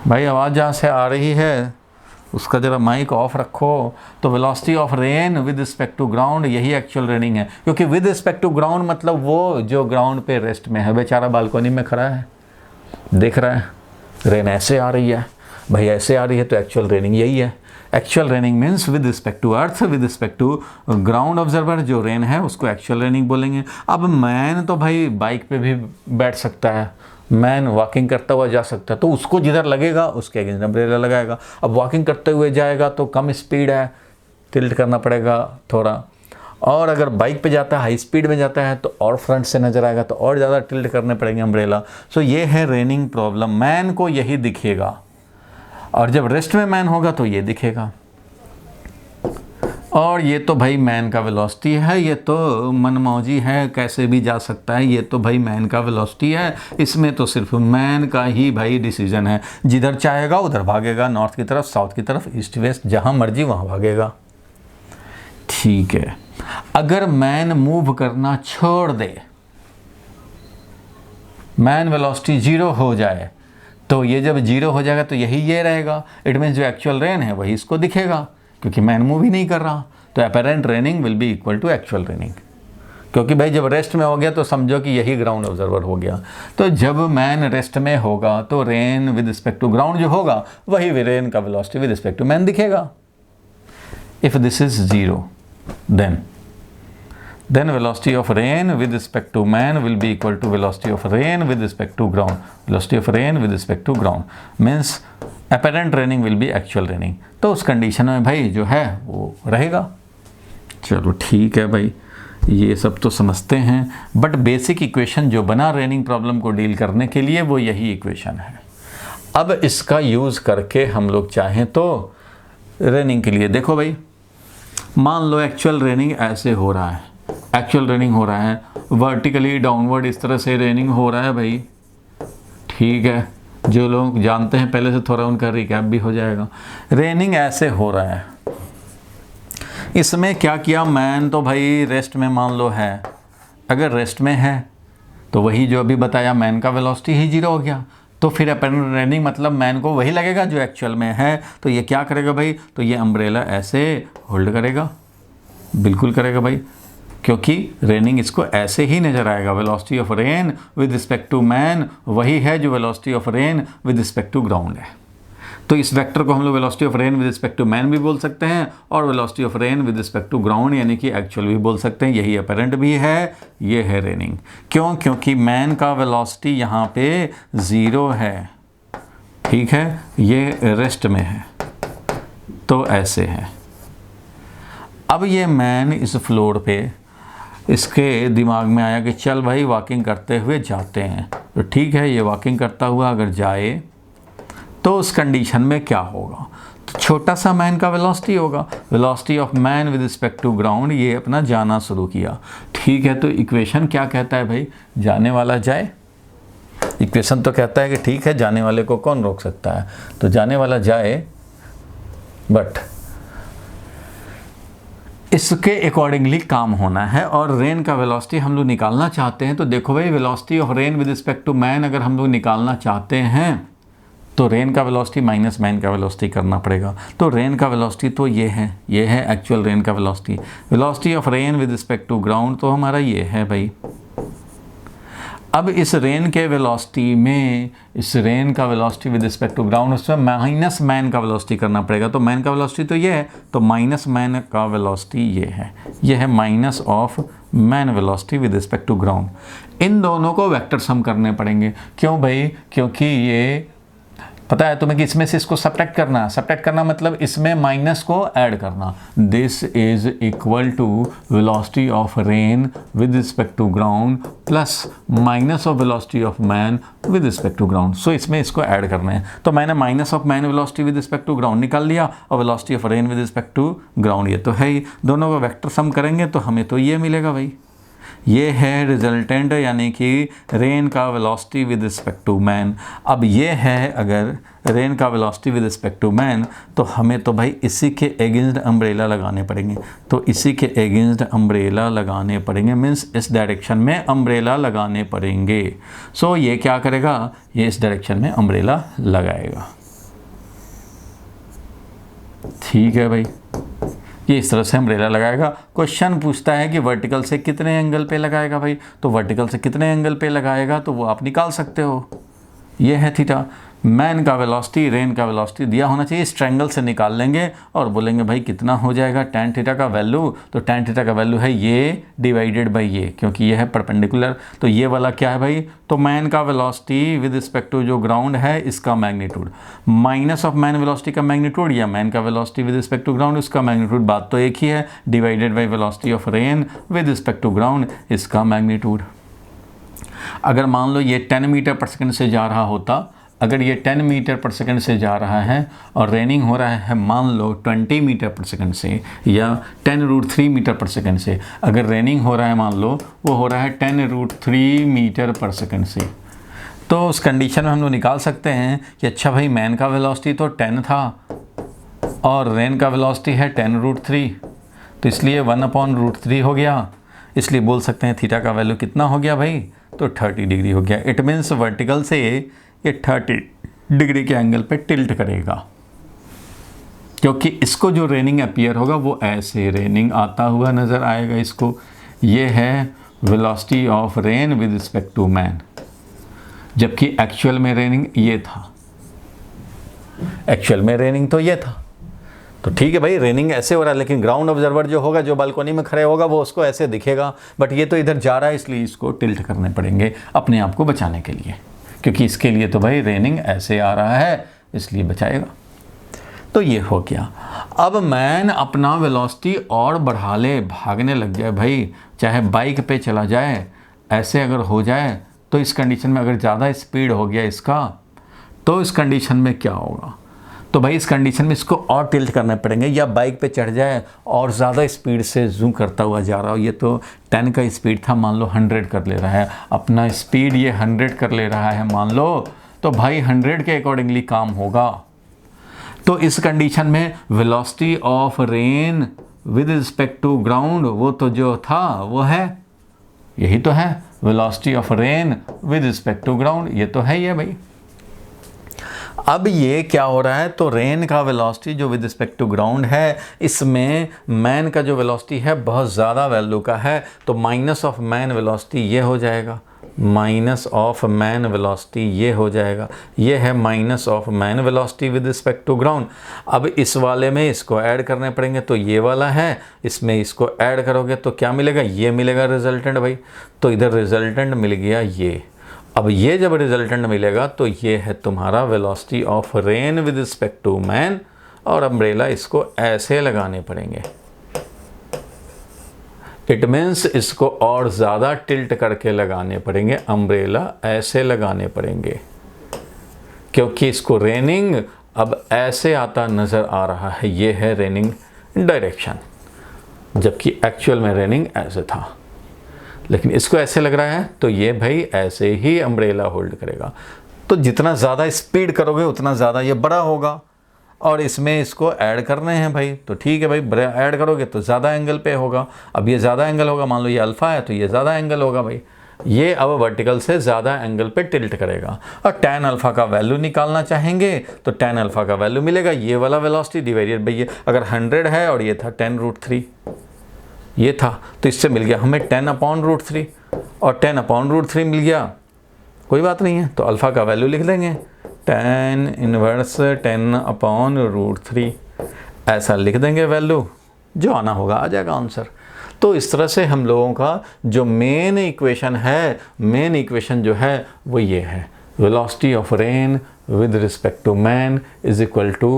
भाई? आवाज़ जहाँ से आ रही है उसका ज़रा माइक ऑफ रखो। तो velocity of rain with respect to ground, यही एक्चुअल रेनिंग है, क्योंकि विद रिस्पेक्ट टू ग्राउंड मतलब वो जो ग्राउंड पे रेस्ट में है, बेचारा बालकोनी में खड़ा है, देख रहा है रेन ऐसे आ रही है, भाई ऐसे आ रही है, तो एक्चुअल रेनिंग यही है। Actual raining means with respect to earth, with respect to ground observer जो रेन है उसको एक्चुअल रेनिंग बोलेंगे। अब मैन तो भाई बाइक पे भी बैठ सकता है, मैन वॉकिंग करता हुआ जा सकता है, तो उसको जिधर लगेगा उसके अगेंस्ट अम्ब्रेला लगाएगा। अब वॉकिंग करते हुए जाएगा तो कम स्पीड है, टिल्ट करना पड़ेगा थोड़ा, और अगर बाइक पे जाता है हाई स्पीड में जाता है तो और फ्रंट से नज़र आएगा, तो और ज़्यादा टिल्ट करने पड़ेंगे अम्ब्रेला। सो ये है रेनिंग प्रॉब्लम, मैन को यही दिखेगा, और जब रेस्ट में मैन होगा तो ये दिखेगा। और ये तो भाई मैन का वेलोसिटी है, ये तो मनमौजी है, कैसे भी जा सकता है, ये तो भाई मैन का वेलोसिटी है, इसमें तो सिर्फ मैन का ही भाई डिसीजन है, जिधर चाहेगा उधर भागेगा, नॉर्थ की तरफ, साउथ की तरफ, ईस्ट वेस्ट, जहाँ मर्जी वहाँ भागेगा। ठीक है, अगर मैन मूव करना छोड़ दे, मैन वेलोसिटी 0 हो जाए, तो ये जब 0 हो जाएगा तो यही ये रहेगा, इट मीन्स जो एक्चुअल रेन है वही इसको दिखेगा, क्योंकि मैन मूव ही नहीं कर रहा। तो apparent raining will be equal to actual raining, क्योंकि भाई जब रेस्ट में हो गया तो समझो कि यही ग्राउंड ऑब्जर्वर हो गया। तो जब मैन रेस्ट में होगा तो rain with respect to ground जो होगा वही रेन का velocity with respect to man दिखेगा। If this is 0 then velocity of rain with respect to man will be equal to velocity of rain with respect to ground. Velocity of rain with respect to ground means apparent raining will be actual raining. तो उस condition में भाई जो है वो रहेगा। चलो ठीक है भाई, ये सब तो समझते हैं, बट बेसिक इक्वेशन जो बना रेनिंग प्रॉब्लम को डील करने के लिए वो यही इक्वेशन है। अब इसका यूज़ करके हम लोग चाहें तो रेनिंग के लिए देखो भाई, मान लो एक्चुअल रेनिंग ऐसे हो रहा है, एक्चुअल रेनिंग हो रहा है वर्टिकली डाउनवर्ड, इस तरह से रेनिंग हो रहा है भाई। ठीक है, जो लोग जानते हैं पहले से थोड़ा उनका रिकैप भी हो जाएगा। रेनिंग ऐसे हो रहा है, इसमें क्या किया, मैन तो भाई रेस्ट में मान लो है, अगर रेस्ट में है तो वही जो अभी बताया मैन का वेलोसिटी ही 0 हो गया, तो फिर अपेरेंट रेनिंग मतलब मैन को वही लगेगा जो एक्चुअल में है। तो ये क्या करेगा भाई, तो ये अम्ब्रेला ऐसे होल्ड करेगा, बिल्कुल करेगा भाई, क्योंकि रेनिंग इसको ऐसे ही नज़र आएगा। Velocity of rain with respect to man वही है जो velocity of rain with respect to ground है। तो इस वेक्टर को हम लोग velocity of rain with respect to man भी बोल सकते हैं, और velocity of rain with respect to ground यानी कि एक्चुअल भी बोल सकते हैं। यही अपेरेंट भी है, ये है रेनिंग। क्यों? क्योंकि मैन का वेलोसिटी यहाँ पे 0 है, ठीक है, ये रेस्ट में है, तो ऐसे है। अब ये मैन इस फ्लोर पे, इसके दिमाग में आया कि चल भाई वॉकिंग करते हुए जाते हैं, तो ठीक है, ये वॉकिंग करता हुआ अगर जाए तो उस कंडीशन में क्या होगा, तो छोटा सा मैन का वेलोसिटी होगा, velocity of man with respect to ground, ये अपना जाना शुरू किया। ठीक है, तो इक्वेशन क्या कहता है भाई, जाने वाला जाए। इक्वेशन तो कहता है कि ठीक है, जाने वाले को कौन रोक सकता है, तो जाने वाला जाए, बट इसके अकॉर्डिंगली काम होना है। और रेन का वेलोसिटी हम लोग निकालना चाहते हैं, तो देखो भाई velocity of rain with respect to man अगर हम लोग निकालना चाहते हैं तो रेन का वेलोसिटी माइनस मैन का वेलोसिटी करना पड़ेगा। तो रेन का वेलोसिटी तो ये है एक्चुअल रेन का velocity. Velocity of rain with respect to ground तो हमारा ये है भाई। अब इस रेन के वेलोसिटी में, इस रेन का velocity with respect to ground, उसमें माइनस मैन का वेलोसिटी करना पड़ेगा। तो मैन का वेलोसिटी तो ये है, तो माइनस मैन का वेलोसिटी ये है minus of man velocity with respect to ground. इन दोनों को वेक्टर सम करने पड़ेंगे। क्यों भाई? क्योंकि ये पता है तुम्हें कि इसमें से इसको सब्ट्रैक्ट करना है। सब्ट्रैक्ट करना मतलब इसमें माइनस को ऐड करना। This is equal to velocity of rain with respect to ground plus minus of velocity of man with respect to ground. So इसमें इसको ऐड करना है। तो मैंने minus of man velocity with respect to ground निकाल लिया और velocity of rain with respect to ground ये तो है ही। दोनों का वेक्टर सम करेंगे तो हमें तो ये मिलेगा भाई। ये है रिजल्टेंट यानी कि रेन का velocity with respect to man. अब ये है अगर रेन का velocity with respect to man तो हमें तो भाई इसी के अगेंस्ट अम्ब्रेला लगाने पड़ेंगे। तो इसी के अगेंस्ट अम्ब्रेला लगाने पड़ेंगे मीन्स इस डायरेक्शन में अम्ब्रेला लगाने पड़ेंगे। सो ये क्या करेगा, ये इस डायरेक्शन में अम्ब्रेला लगाएगा। ठीक है भाई, ये इस तरह से अम्ब्रेला लगाएगा। क्वेश्चन पूछता है कि वर्टिकल से कितने एंगल पे लगाएगा भाई, तो वर्टिकल से कितने एंगल पे लगाएगा तो वो आप निकाल सकते हो। ये है थीटा। मैन का वेलोसिटी, रेन का वेलोसिटी दिया होना चाहिए, इस ट्रायंगल से निकाल लेंगे और बोलेंगे भाई कितना हो जाएगा tan थीटा का वैल्यू। तो tan थीटा का वैल्यू है ये डिवाइडेड बाई ये, क्योंकि ये है परपेंडिकुलर। तो ये वाला क्या है भाई, तो मैन का वेलोसिटी विद रिस्पेक्ट टू जो ग्राउंड है इसका magnitude minus of man velocity का मैग्नीट्यूड या मैन का velocity with respect to ground इसका मैग्नीट्यूड, बात तो एक ही है, divided by velocity of rain with respect to ground इसका मैग्नीट्यूड। अगर मान लो ये 10 मीटर पर सेकंड से जा रहा होता, अगर ये 10 मीटर पर सेकंड से जा रहा है और रेनिंग हो रहा है मान लो 20 मीटर पर सेकंड से या 10√3 मीटर पर सेकंड से, अगर रेनिंग हो रहा है मान लो वो हो रहा है 10√3 मीटर पर सेकंड से, तो उस कंडीशन में हम लोग निकाल सकते हैं कि अच्छा भाई मैन का वेलोसिटी तो 10 था और रेन का वेलोसिटी है 10√3, तो इसलिए 1/√3 हो गया। इसलिए बोल सकते हैं थीटा का वैल्यू कितना हो गया भाई, तो 30 डिग्री हो गया। इट मीन्स वर्टिकल से ये 30 डिग्री के एंगल पे टिल्ट करेगा, क्योंकि इसको जो रेनिंग अपीयर होगा वो ऐसे रेनिंग आता हुआ नज़र आएगा इसको। ये है velocity of rain with respect to man, जबकि एक्चुअल में रेनिंग ये था, एक्चुअल में रेनिंग तो ये था। तो ठीक है भाई, रेनिंग ऐसे हो रहा है, लेकिन ग्राउंड ऑब्जर्वर जो होगा, जो बालकोनी में खड़े होगा, वो उसको ऐसे दिखेगा, बट ये तो इधर जा रहा है, इसलिए इसको टिल्ट करने पड़ेंगे अपने आप को बचाने के लिए, क्योंकि इसके लिए तो भाई रेनिंग ऐसे आ रहा है इसलिए बचाएगा। तो ये हो गया। अब मैन अपना वेलोसिटी और बढ़ा ले, भागने लग जाए भाई, चाहे बाइक पे चला जाए, ऐसे अगर हो जाए तो इस कंडीशन में अगर ज़्यादा स्पीड हो गया इसका, तो इस कंडीशन में क्या होगा, तो भाई इस कंडीशन में इसको और टिल्ट करने पड़ेंगे, या बाइक पे चढ़ जाए और ज़्यादा स्पीड से जूम करता हुआ जा रहा हो। ये तो 10 का स्पीड था, मान लो 100 कर ले रहा है, अपना स्पीड ये 100 कर ले रहा है मान लो, तो भाई 100 के अकॉर्डिंगली काम होगा। तो इस कंडीशन में velocity of rain with respect to ground, वो तो जो था वो है, यही तो है velocity of rain with respect to ground, ये तो है ही है भाई। अब ये क्या हो रहा है, तो रेन का वेलोसिटी जो विद रिस्पेक्ट टू ग्राउंड है, इसमें मैन का जो वेलोसिटी है बहुत ज़्यादा वैल्यू का है, तो माइनस ऑफ मैन वेलोसिटी ये हो जाएगा, माइनस ऑफ मैन वेलोसिटी ये हो जाएगा, ये है minus of man velocity with respect to ground. अब इस वाले में इसको ऐड करने पड़ेंगे, तो ये वाला है, इसमें इसको ऐड करोगे तो क्या मिलेगा, ये मिलेगा रिजल्टेंट भाई। तो इधर रिजल्टेंट मिल गया ये। अब ये जब रिजल्टेंट मिलेगा तो ये है तुम्हारा velocity of rain with respect to man, और अम्ब्रेला इसको ऐसे लगाने पड़ेंगे। इट मीन्स इसको और ज़्यादा टिल्ट करके लगाने पड़ेंगे, अम्ब्रेला ऐसे लगाने पड़ेंगे, क्योंकि इसको रेनिंग अब ऐसे आता नज़र आ रहा है, ये है रेनिंग डायरेक्शन, जबकि एक्चुअल में रेनिंग ऐसे था, लेकिन इसको ऐसे लग रहा है, तो ये भाई ऐसे ही अम्ब्रेला होल्ड करेगा। तो जितना ज़्यादा स्पीड करोगे उतना ज़्यादा ये बड़ा होगा, और इसमें इसको ऐड करने हैं भाई, तो ठीक है भाई, ऐड करोगे तो ज़्यादा एंगल पे होगा। अब ये ज़्यादा एंगल होगा, मान लो ये अल्फ़ा है तो ये ज़्यादा एंगल होगा भाई, ये अब वर्टिकल से ज़्यादा एंगल पे टिल्ट करेगा। और tan अल्फ़ा का वैल्यू निकालना चाहेंगे तो tan अल्फ़ा का वैल्यू मिलेगा ये वाला वेलोसिटी डिवाइडेड बाई ये, अगर 100 है और ये था 10√3, ये था, तो इससे मिल गया हमें 10/√3, और 10/√3 मिल गया, कोई बात नहीं है, तो अल्फ़ा का वैल्यू लिख देंगे tan इनवर्स 10/√3, ऐसा लिख देंगे वैल्यू, जो आना होगा आ जाएगा आंसर। तो इस तरह से हम लोगों का जो मेन इक्वेशन है, मेन इक्वेशन जो है वो ये है, velocity of rain with respect to man is equal to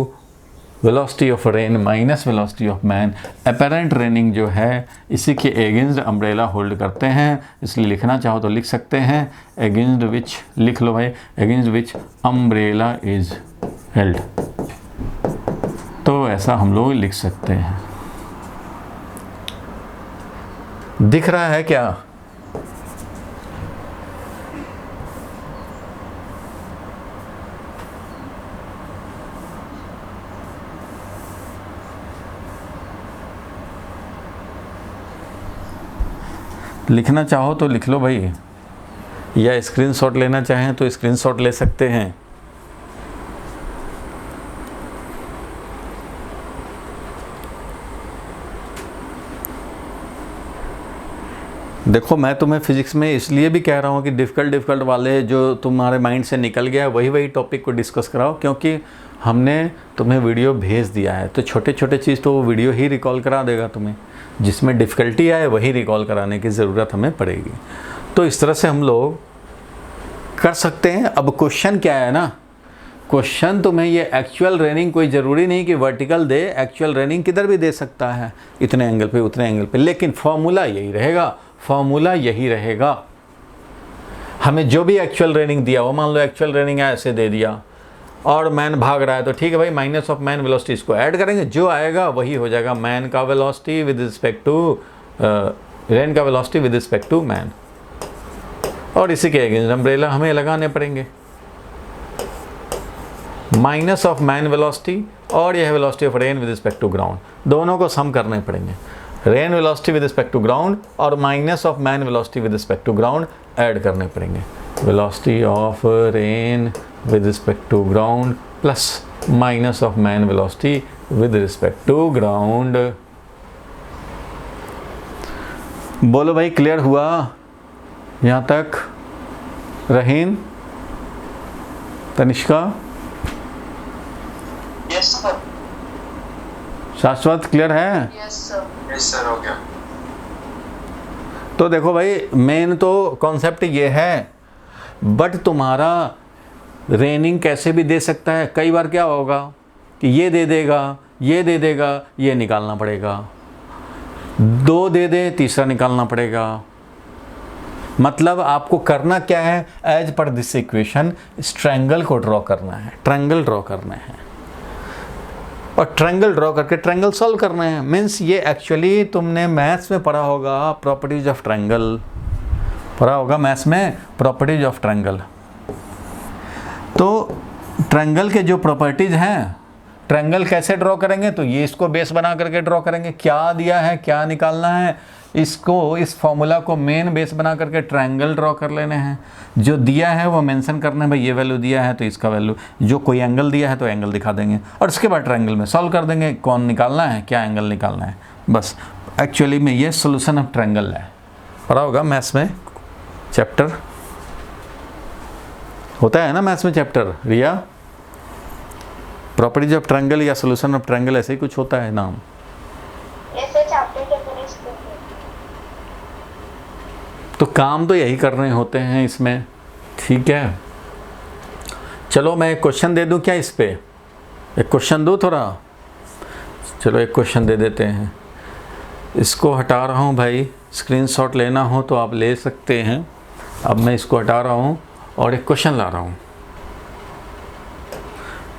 velocity of rain minus velocity of man। apparent raining जो है इसी के against umbrella होल्ड करते हैं, इसलिए लिखना चाहो तो लिख सकते हैं against which, लिख लो भाई, against which umbrella is held। तो ऐसा हम लोग लिख सकते हैं। दिख रहा है क्या? लिखना चाहो तो लिख लो भाई, या स्क्रीनशॉट लेना चाहें तो स्क्रीनशॉट ले सकते हैं। देखो मैं तुम्हें फिजिक्स में इसलिए भी कह रहा हूँ कि डिफ़िकल्ट वाले जो तुम्हारे माइंड से निकल गया वही टॉपिक को डिस्कस कराओ, क्योंकि हमने तुम्हें वीडियो भेज दिया है, तो छोटे छोटे चीज़ तो वो वीडियो ही रिकॉल करा देगा तुम्हें। जिसमें डिफ़िकल्टी आए वही रिकॉल कराने की ज़रूरत हमें पड़ेगी। तो इस तरह से हम लोग कर सकते हैं। अब क्वेश्चन क्या है ना, क्वेश्चन तुम्हें ये एक्चुअल रेनिंग कोई ज़रूरी नहीं कि वर्टिकल दे, एक्चुअल रेनिंग किधर भी दे सकता है, इतने एंगल पे उतने एंगल पे, लेकिन फॉर्मूला यही रहेगा, फॉर्मूला यही रहेगा। हमें जो भी एक्चुअल रेनिंग दिया वो, मान लो एक्चुअल रेनिंग ऐसे दे दिया और मैन भाग रहा है, तो ठीक है भाई, माइनस ऑफ मैन वेलोसिटी इसको ऐड करेंगे, जो आएगा वही हो जाएगा मैन का velocity with respect to rain का velocity with respect to man. और इसी के अगेंस्ट अम्ब्रेला हमें लगाने पड़ेंगे, माइनस ऑफ मैन वेलोसिटी और यह velocity of rain with respect to ground, दोनों को सम करने पड़ेंगे। Rain velocity with respect to ground और minus of man velocity with respect to ground add करने पड़ेंगे। Velocity of rain with respect to ground plus minus of man velocity with respect to ground। बोलो भाई, clear हुआ यहाँ तक? रहीन, Tanishka, yes sir, शाश्वत क्लियर है? यस सर, हो गया। तो देखो भाई, मेन तो कॉन्सेप्ट ये है, बट तुम्हारा रेनिंग कैसे भी दे सकता है। कई बार क्या होगा कि ये दे देगा, ये दे देगा, ये निकालना पड़ेगा, दो दे दे, तीसरा निकालना पड़ेगा। मतलब आपको करना क्या है, एज पर दिस इक्वेशन इस ट्रायंगल को ड्रॉ करना है, ट्रायंगल ड्रॉ करना है, और ट्रायंगल ड्रॉ करके ट्रायंगल सॉल्व करना है। मीन्स ये एक्चुअली तुमने मैथ्स में पढ़ा होगा, प्रॉपर्टीज ऑफ ट्रायंगल पढ़ा होगा मैथ्स में, प्रॉपर्टीज ऑफ ट्रायंगल। तो ट्रायंगल के जो प्रॉपर्टीज़ हैं, ट्रायंगल कैसे ड्रॉ करेंगे, तो ये इसको बेस बना करके ड्रॉ करेंगे। क्या दिया है, क्या निकालना है, इसको, इस फॉर्मूला को मेन बेस बना करके ट्रायंगल ड्रॉ कर लेने हैं। जो दिया है वो मेंशन करना है, भाई ये वैल्यू दिया है तो इसका वैल्यू, जो कोई एंगल दिया है तो एंगल दिखा देंगे, और उसके बाद ट्रायंगल में सॉल्व कर देंगे कौन निकालना है, क्या एंगल निकालना है। बस एक्चुअली में ये सोल्यूशन ऑफ ट्रायंगल है। पढ़ा होगा मैथ्स में चैप्टर, होता है ना मैथ्स में chapter, Riya, properties of triangle या सॉल्यूशन ऑफ ट्रायंगल, ऐसे ही कुछ होता है नाम। तो काम तो यही कर रहे होते हैं इसमें, ठीक है। चलो मैं एक क्वेश्चन दे दूं क्या इस पे, एक क्वेश्चन दूं थोड़ा, चलो एक क्वेश्चन दे देते हैं। इसको हटा रहा हूं भाई, स्क्रीनशॉट लेना हो तो आप ले सकते हैं। अब मैं इसको हटा रहा हूं और एक क्वेश्चन ला रहा हूँ।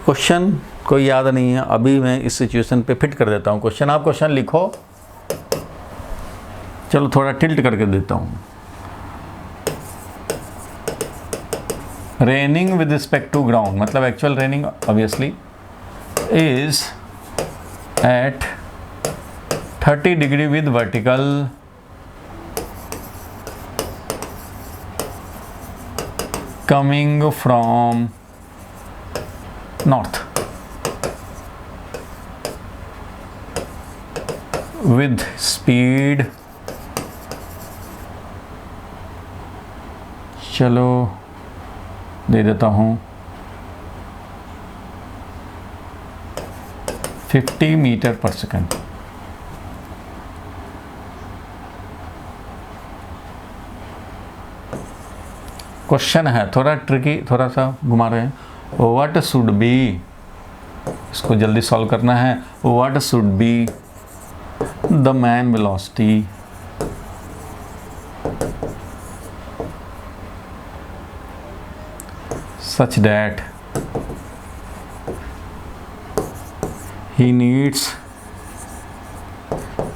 क्वेश्चन कोई याद नहीं है, अभी मैं इस सिचुएशन पे फिट कर देता हूँ क्वेश्चन। आप क्वेश्चन लिखो, चलो थोड़ा टिल्ट करके देता हूँ। Raining with respect to ground, मतलब actual raining obviously is at 30 degree with vertical coming from north with speed, चलो दे देता हूँ 50 मीटर पर सेकंड। क्वेश्चन है थोड़ा ट्रिकी, थोड़ा सा घुमा रहे हैं. व्हाट शुड बी, इसको जल्दी सॉल्व करना है. What should be the man velocity such that he needs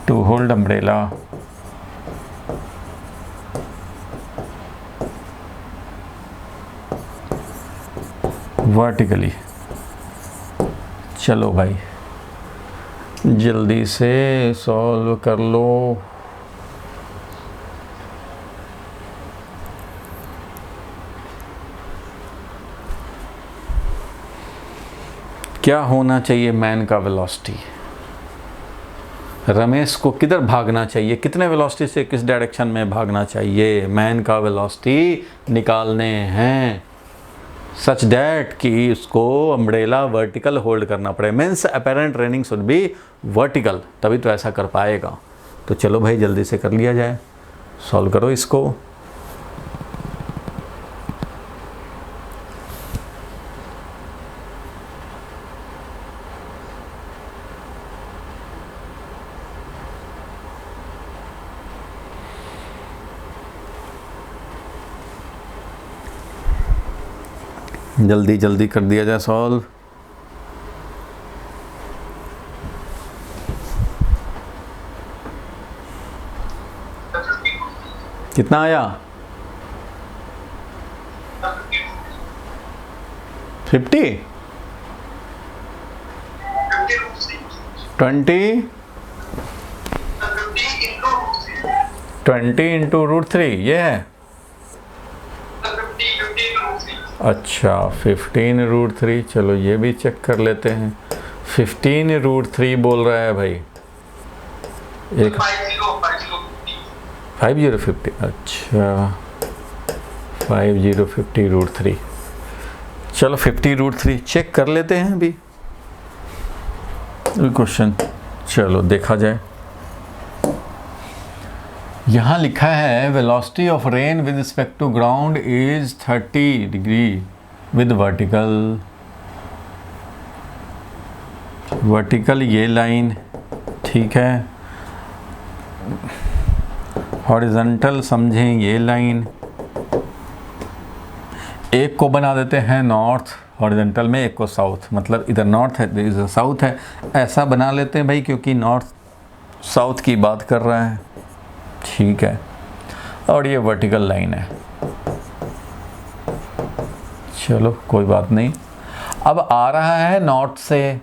to hold umbrella vertically. चलो भाई जल्दी से सॉल्व कर लो. क्या होना चाहिए मैन का वेलोसिटी? रमेश को किधर भागना चाहिए, कितने वेलोसिटी से किस डायरेक्शन में भागना चाहिए? मैन का वेलोसिटी निकालने हैं सच डैट कि उसको अम्ब्रेला वर्टिकल होल्ड करना पड़े. Means apparent raining should be vertical, तभी तो ऐसा कर पाएगा. तो चलो भाई जल्दी से कर लिया जाए, सॉल्व करो इसको. जल्दी जल्दी कर दिया जाए सॉल्व. कितना आया? 50 20 इंटू रूट 3 ये है. अच्छा 15 रूट 3, चलो ये भी चेक कर लेते हैं. 15 रूट 3 बोल रहा है भाई. एक 5050, अच्छा 5050 रूट 3. चलो 50 रूट 3 चेक कर लेते हैं अभी क्वेश्चन. चलो देखा जाए. यहाँ लिखा है velocity of rain with respect to ground is 30 degree with vertical. Vertical ये लाइन ठीक है, हॉरिजॉन्टल समझें ये लाइन. एक को बना देते हैं नॉर्थ हॉरिजॉन्टल में, एक को साउथ, मतलब इधर नॉर्थ है इधर साउथ है, ऐसा बना लेते हैं भाई क्योंकि नॉर्थ साउथ की बात कर रहा है. ठीक है, और ये वर्टिकल लाइन है. चलो कोई बात नहीं. अब आ रहा है नॉर्थ से.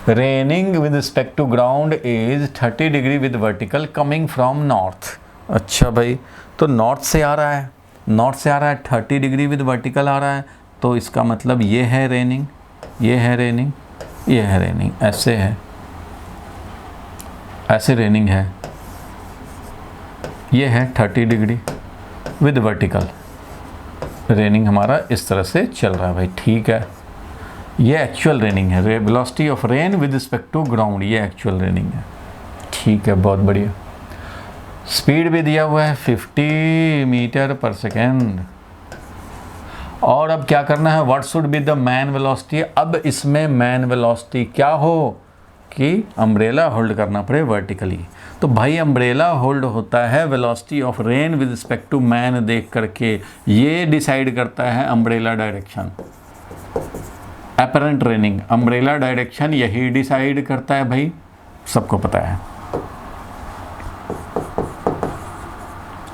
Raining with respect to ground is 30 degree with vertical coming from north. अच्छा भाई, तो नॉर्थ से आ रहा है, नॉर्थ से आ रहा है, 30 डिग्री विद वर्टिकल आ रहा है, तो इसका मतलब ये है रेनिंग, ये है रेनिंग, ये है रेनिंग. ऐसे है, ऐसे रेनिंग है. ये है 30 डिग्री विद वर्टिकल. रेनिंग हमारा इस तरह से चल रहा है भाई. ठीक है, ये एक्चुअल रेनिंग है. Velocity of rain with respect to ground, ये एक्चुअल रेनिंग है. ठीक है, बहुत बढ़िया. स्पीड भी दिया हुआ है 50 मीटर पर सेकेंड. और अब क्या करना है, what should be the man velocity. अब इसमें मैन वेलोसिटी क्या हो कि अम्ब्रेला होल्ड करना पड़े वर्टिकली. तो भाई अम्ब्रेला होल्ड होता है velocity of rain with respect to man देख करके. ये डिसाइड करता है umbrella direction. Apparent raining umbrella direction यही डिसाइड करता है भाई, सबको पता है.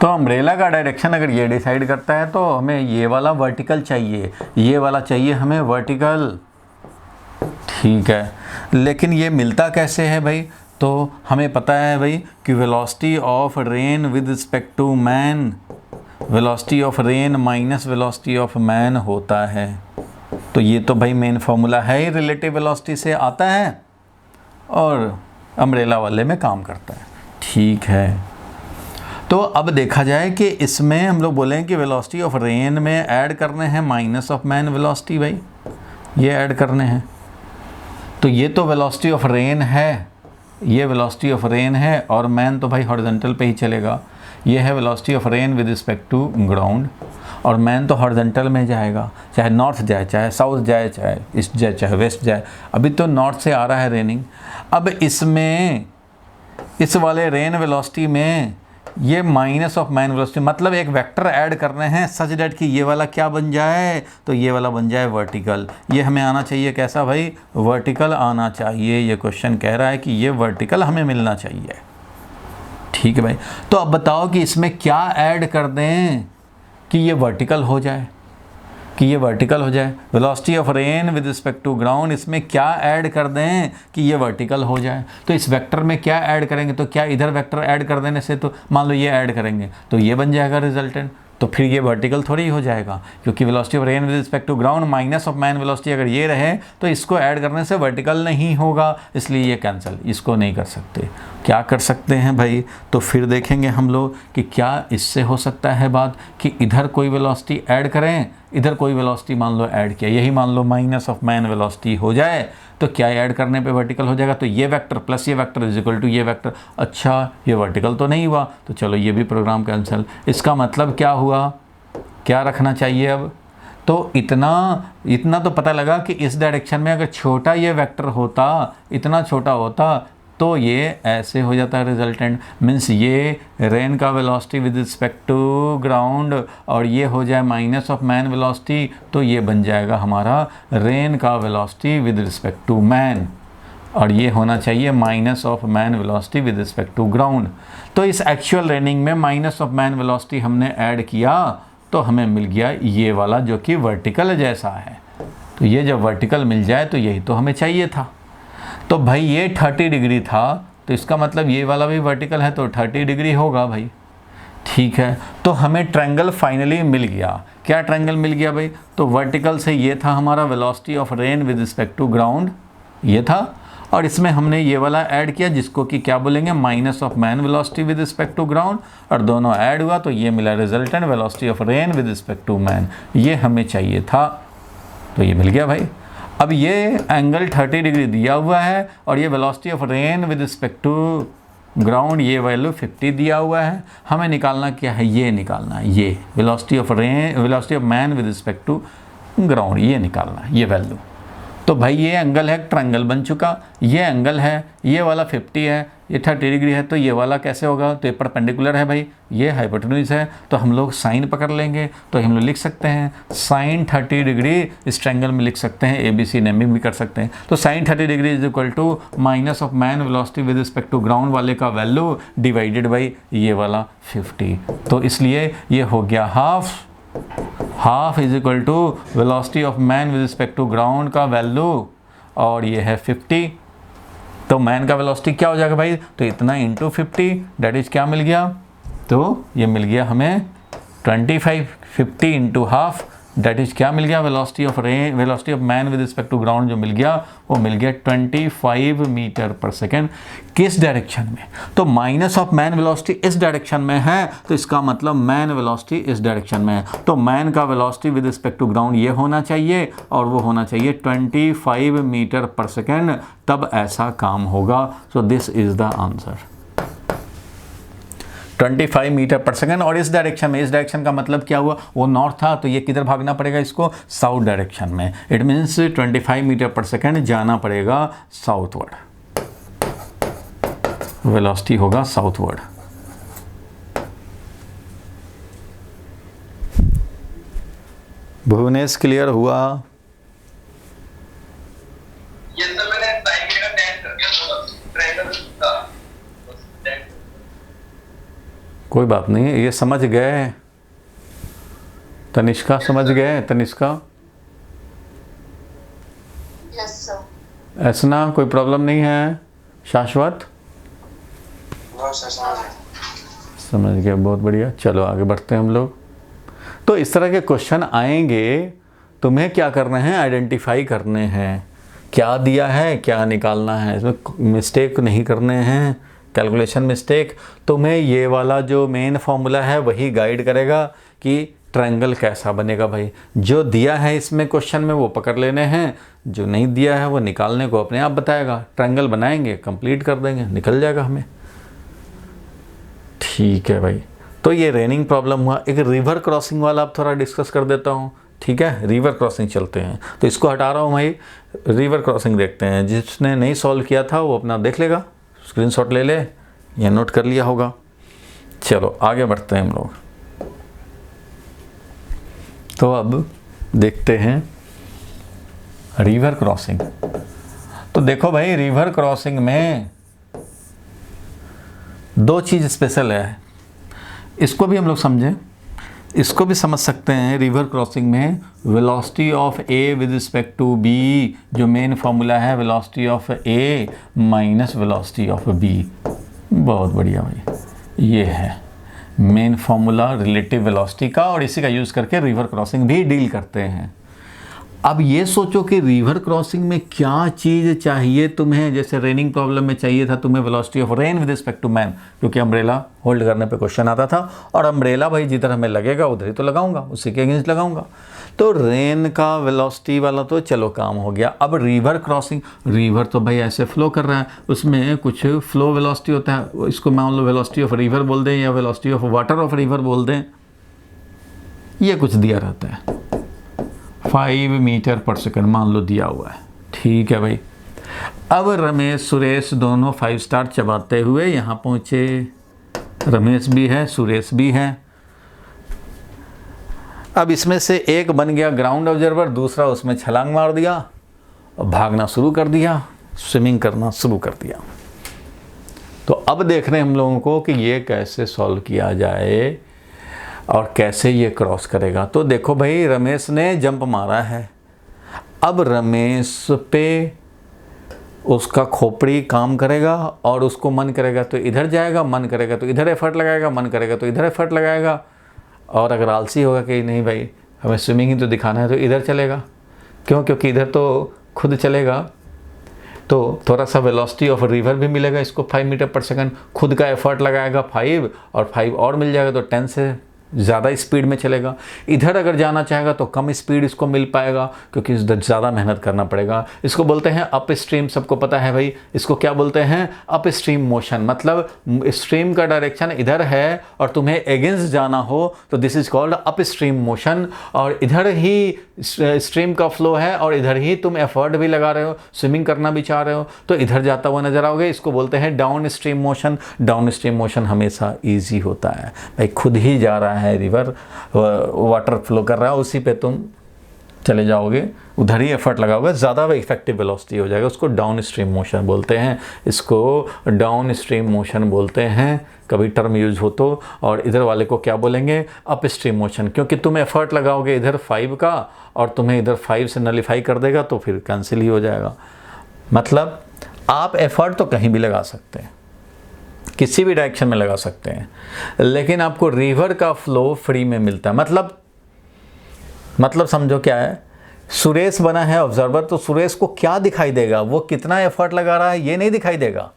तो अम्ब्रेला का डायरेक्शन अगर ये डिसाइड करता है तो हमें ये वाला वर्टिकल चाहिए, ये वाला चाहिए हमें वर्टिकल. ठीक है, लेकिन ये मिलता कैसे है भाई. तो हमें पता है भाई कि velocity of rain with respect to man, velocity of rain minus velocity of man होता है. तो ये तो भाई मेन फार्मूला है ही, रिलेटिव वेलोसिटी से आता है और अम्ब्रेला वाले में काम करता है. ठीक है, तो अब देखा जाए कि इसमें हम लोग बोलें कि वेलोसिटी ऑफ रेन में ऐड करने हैं माइनस ऑफ मैन वेलोसिटी. भाई ये ऐड करने हैं, तो ये तो वेलोसिटी ऑफ रेन है, ये वेलोसिटी ऑफ रेन है, और मैन तो भाई हॉरिजॉन्टल पे ही चलेगा. ये है velocity of rain with respect to ground. और मैन तो हॉरिजॉन्टल में जाएगा, चाहे नॉर्थ जाए, चाहे साउथ जाए, चाहे ईस्ट जाए, चाहे वेस्ट जाए। अभी तो नॉर्थ से आ रहा है रेनिंग। अब इसमें इस वाले रेन वेलोसिटी में ये माइनस ऑफ मैन वेलोसिटी, मतलब एक वेक्टर ऐड करने हैं सच डेट कि ये वाला क्या बन जाए, तो ये वाला बन जाए वर्टिकल। ये हमें आना चाहिए कैसा भाई, वर्टिकल आना चाहिए। ये क्वेश्चन कह रहा है कि ये वर्टिकल हमें मिलना चाहिए। ठीक है भाई, तो अब बताओ कि इसमें क्या ऐड कर दें कि ये वर्टिकल हो जाए, कि ये वर्टिकल हो जाए। Velocity of rain with respect to ground, इसमें क्या ऐड कर दें कि ये वर्टिकल हो जाए। तो इस वेक्टर में क्या ऐड करेंगे, तो क्या इधर वेक्टर ऐड कर देने से, तो मान लो ये ऐड करेंगे तो ये बन जाएगा रिजल्टेंट। तो फिर ये वर्टिकल थोड़ी हो जाएगा, क्योंकि velocity of rain with respect to ground minus of man velocity अगर ये रहे तो इसको ऐड करने से वर्टिकल नहीं होगा, इसलिए ये कैंसिल, इसको नहीं कर सकते। क्या कर सकते हैं भाई, तो फिर देखेंगे हम लोग कि क्या इससे हो सकता है बात कि इधर कोई वेलोसिटी ऐड करें, इधर कोई वेलोसिटी मान लो ऐड किया, यही मान लो माइनस ऑफ मैन वेलोसिटी हो जाए, तो क्या ऐड करने पे वर्टिकल हो जाएगा, तो ये वेक्टर प्लस ये वेक्टर इज इक्वल टू ये वेक्टर। अच्छा, ये वर्टिकल तो नहीं हुआ, तो चलो ये भी प्रोग्राम कैंसिल। इसका मतलब क्या हुआ, क्या रखना चाहिए अब, तो इतना तो पता लगा कि इस डायरेक्शन में अगर छोटा ये वेक्टर होता, इतना छोटा होता, तो ये ऐसे हो जाता है रिजल्टेंट। मीन्स ये रेन का velocity with respect to ground और ये हो जाए माइनस ऑफ मैन वेलोसिटी, तो ये बन जाएगा हमारा रेन का velocity with respect to man, और ये होना चाहिए minus of man velocity with respect to ground. तो इस एक्चुअल रेनिंग में माइनस ऑफ मैन वेलोसिटी हमने ऐड किया, तो हमें मिल गया ये वाला जो कि वर्टिकल जैसा है। तो ये जब वर्टिकल मिल जाए तो यही तो हमें चाहिए था। तो भाई ये 30 डिग्री था, तो इसका मतलब ये वाला भी वर्टिकल है, तो 30 डिग्री होगा भाई। ठीक है, तो हमें ट्रायंगल फाइनली मिल गया। क्या ट्रायंगल मिल गया भाई, तो वर्टिकल से ये था हमारा velocity of rain with respect to ground, ये था, और इसमें हमने ये वाला ऐड किया जिसको कि क्या बोलेंगे, minus of man velocity with respect to ground, और दोनों ऐड हुआ तो ये मिला resultant velocity of rain with respect to man. ये हमें चाहिए था, तो ये मिल गया भाई। अब ये एंगल 30 डिग्री दिया हुआ है और ये velocity of rain with respect to ground ये वैल्यू 50 दिया हुआ है। हमें निकालना क्या है, ये निकालना है, ये velocity of man with respect to ground, ये निकालना है, ये वैल्यू। तो भाई ये एंगल है, ट्रायंगल बन चुका। ये एंगल है, ये वाला 50 है, ये 30 डिग्री है, तो ये वाला कैसे होगा, तो ये परपेंडिकुलर है भाई, ये हाइपोटेन्यूज है, तो हम लोग साइन पकड़ लेंगे। तो हम लोग लिख सकते हैं साइन 30 डिग्री इस ट्रायंगल में लिख सकते हैं, ABC नेमिंग भी कर सकते हैं। तो sine 30 degree is equal to minus of man velocity with respect to ground वाले का वैल्यू डिवाइडेड बाई ये वाला 50। तो इसलिए ये हो गया half is equal to velocity of man with respect to ground का वैल्यू, और ये है 50। तो मैन का वेलोसिटी क्या हो जाएगा भाई, तो इतना इंटू 50, डेट इज क्या मिल गया, तो ये मिल गया हमें 25। 50 इंटू हाफ डेट इज क्या मिल गया, velocity of man with respect to ground जो मिल गया वो मिल गया 25 मीटर पर सेकेंड। किस डायरेक्शन में, तो माइनस ऑफ मैन वेलोसिटी इस डायरेक्शन में है, तो इसका मतलब मैन वेलोसिटी इस डायरेक्शन में है। तो मैन का velocity with respect to ground ये होना चाहिए और वो होना चाहिए 25 मीटर पर सेकेंड, तब ऐसा काम होगा। So this is the answer, 25 metre per second. और इस डायरेक्शन में, इस डायरेक्शन का मतलब क्या हुआ, वो नॉर्थ था, तो ये किधर भागना पड़ेगा इसको, साउथ डायरेक्शन में। It means 25 metre per second जाना पड़ेगा साउथवर्ड, वेलोसिटी होगा साउथवर्ड। भुवनेश क्लियर हुआ? ये तो मैंने टाइम का टेस्ट कर दिया, ट्रायंगल था। कोई बात नहीं, ये समझ गए, तनिष्का समझ गए, तनिष्का? Yes sir. ऐसा कोई प्रॉब्लम नहीं है? शाश्वत? नो सर, समझ गया, बहुत बढ़िया। चलो आगे बढ़ते हैं हम लोग। तो इस तरह के क्वेश्चन आएंगे, तुम्हें क्या करना है, आइडेंटिफाई करने हैं, क्या दिया है, क्या निकालना है, इसमें मिस्टेक नहीं करने हैं, कैलकुलेशन मिस्टेक। तुम्हें ये वाला जो मेन फॉर्मूला है वही गाइड करेगा कि ट्रायंगल कैसा बनेगा भाई। जो दिया है इसमें क्वेश्चन में वो पकड़ लेने हैं, जो नहीं दिया है वो निकालने को अपने आप बताएगा। ट्रायंगल बनाएंगे, कंप्लीट कर देंगे, निकल जाएगा हमें। ठीक है भाई, तो ये रेनिंग प्रॉब्लम हुआ। एक रिवर क्रॉसिंग वाला अब थोड़ा डिस्कस कर देता हूँ, ठीक है। रिवर क्रॉसिंग चलते हैं, तो इसको हटा रहा हूँ भाई, रिवर क्रॉसिंग देखते हैं। जिसने नहीं सॉल्व किया था वो अपना देख लेगा, स्क्रीनशॉट ले ले या नोट कर लिया होगा। चलो आगे बढ़ते हैं हम लोग। तो अब देखते हैं रिवर क्रॉसिंग। तो देखो भाई, रिवर क्रॉसिंग में दो चीज़ स्पेशल है, इसको भी हम लोग समझें, इसको भी समझ सकते हैं। रिवर क्रॉसिंग में velocity of A with respect to B, जो मेन फॉर्मूला है velocity of A minus velocity of B. बहुत बढ़िया भाई, ये है मेन फॉर्मूला रिलेटिव वेलोसिटी का, और इसी का यूज़ करके रिवर क्रॉसिंग भी डील करते हैं। अब ये सोचो कि रिवर क्रॉसिंग में क्या चीज़ चाहिए तुम्हें। जैसे रेनिंग प्रॉब्लम में चाहिए था तुम्हें velocity of rain with respect to man, क्योंकि अम्ब्रेला होल्ड करने पे क्वेश्चन आता था, और अम्ब्रेला भाई जिधर हमें लगेगा उधर ही तो लगाऊंगा, उसी के अगेंस्ट लगाऊंगा। तो रेन का वेलोसिटी वाला तो चलो काम हो गया। अब रिवर क्रॉसिंग, रिवर तो भाई ऐसे फ्लो कर रहा है, उसमें कुछ फ्लो वेलोसिटी होता है, इसको मान लो वेलोसिटी ऑफ रिवर बोल दें या velocity of water of river बोल दें, ये कुछ दिया रहता है 5 मीटर पर सेकंड मान लो दिया हुआ है, ठीक है भाई। अब रमेश सुरेश दोनों 5 स्टार चबाते हुए यहाँ पहुँचे, रमेश भी है सुरेश भी है। अब इसमें से एक बन गया ग्राउंड ऑब्जर्वर, दूसरा उसमें छलांग मार दिया और भागना शुरू कर दिया, स्विमिंग करना शुरू कर दिया। तो अब देख रहे हैं हम लोगों को कि ये कैसे सॉल्व किया जाए और कैसे ये क्रॉस करेगा। तो देखो भाई, रमेश ने जंप मारा है, अब रमेश पे उसका खोपड़ी काम करेगा और उसको मन करेगा तो इधर जाएगा, मन करेगा तो इधर एफर्ट लगाएगा, मन करेगा तो इधर एफर्ट लगाएगा। और अगर आलसी होगा कि नहीं भाई हमें स्विमिंग ही तो दिखाना है, तो इधर चलेगा। क्यों? क्योंकि इधर तो खुद चलेगा, तो थोड़ा सा वेलोसिटी ऑफ रिवर भी मिलेगा इसको 5 मीटर पर सेकंड। खुद का एफर्ट लगाएगा 5 और 5 और मिल जाएगा, तो 10 से ज़्यादा स्पीड में चलेगा। इधर अगर जाना चाहेगा तो कम स्पीड इसको मिल पाएगा, क्योंकि ज़्यादा मेहनत करना पड़ेगा। इसको बोलते हैं अप स्ट्रीम, सबको पता है भाई। इसको क्या बोलते हैं? Up stream motion. मतलब स्ट्रीम का डायरेक्शन इधर है और तुम्हें अगेंस्ट जाना हो तो this is called up stream motion. और इधर ही स्ट्रीम का फ्लो है और इधर ही तुम एफर्ट भी लगा रहे हो, स्विमिंग करना भी चाह रहे हो, तो इधर जाता हुआ नजर आओगे। इसको बोलते हैं down stream motion. Down stream motion हमेशा ईजी होता है भाई, खुद ही जा रहा है रिवर, वाटर फ्लो कर रहा है, उसी पे तुम चले जाओगे, उधर ही एफर्ट लगाओगे, ज़्यादा इफेक्टिव वेलोसिटी हो जाएगा। उसको डाउन स्ट्रीम मोशन बोलते हैं, इसको डाउन स्ट्रीम मोशन बोलते हैं कभी टर्म यूज हो तो। और इधर वाले को क्या बोलेंगे? अप स्ट्रीम मोशन, क्योंकि तुम एफर्ट लगाओगे इधर 5 का और तुम्हें इधर 5 से नलीफाई कर देगा, तो फिर कैंसिल ही हो जाएगा। मतलब आप एफर्ट तो कहीं भी लगा सकते हैं, किसी भी डायरेक्शन में लगा सकते हैं, लेकिन आपको रिवर का फ्लो फ्री में मिलता है। मतलब समझो क्या है, सुरेश बना है ऑब्जर्वर, तो सुरेश को क्या दिखाई देगा? वो कितना एफर्ट लगा रहा है ये नहीं दिखाई देगा।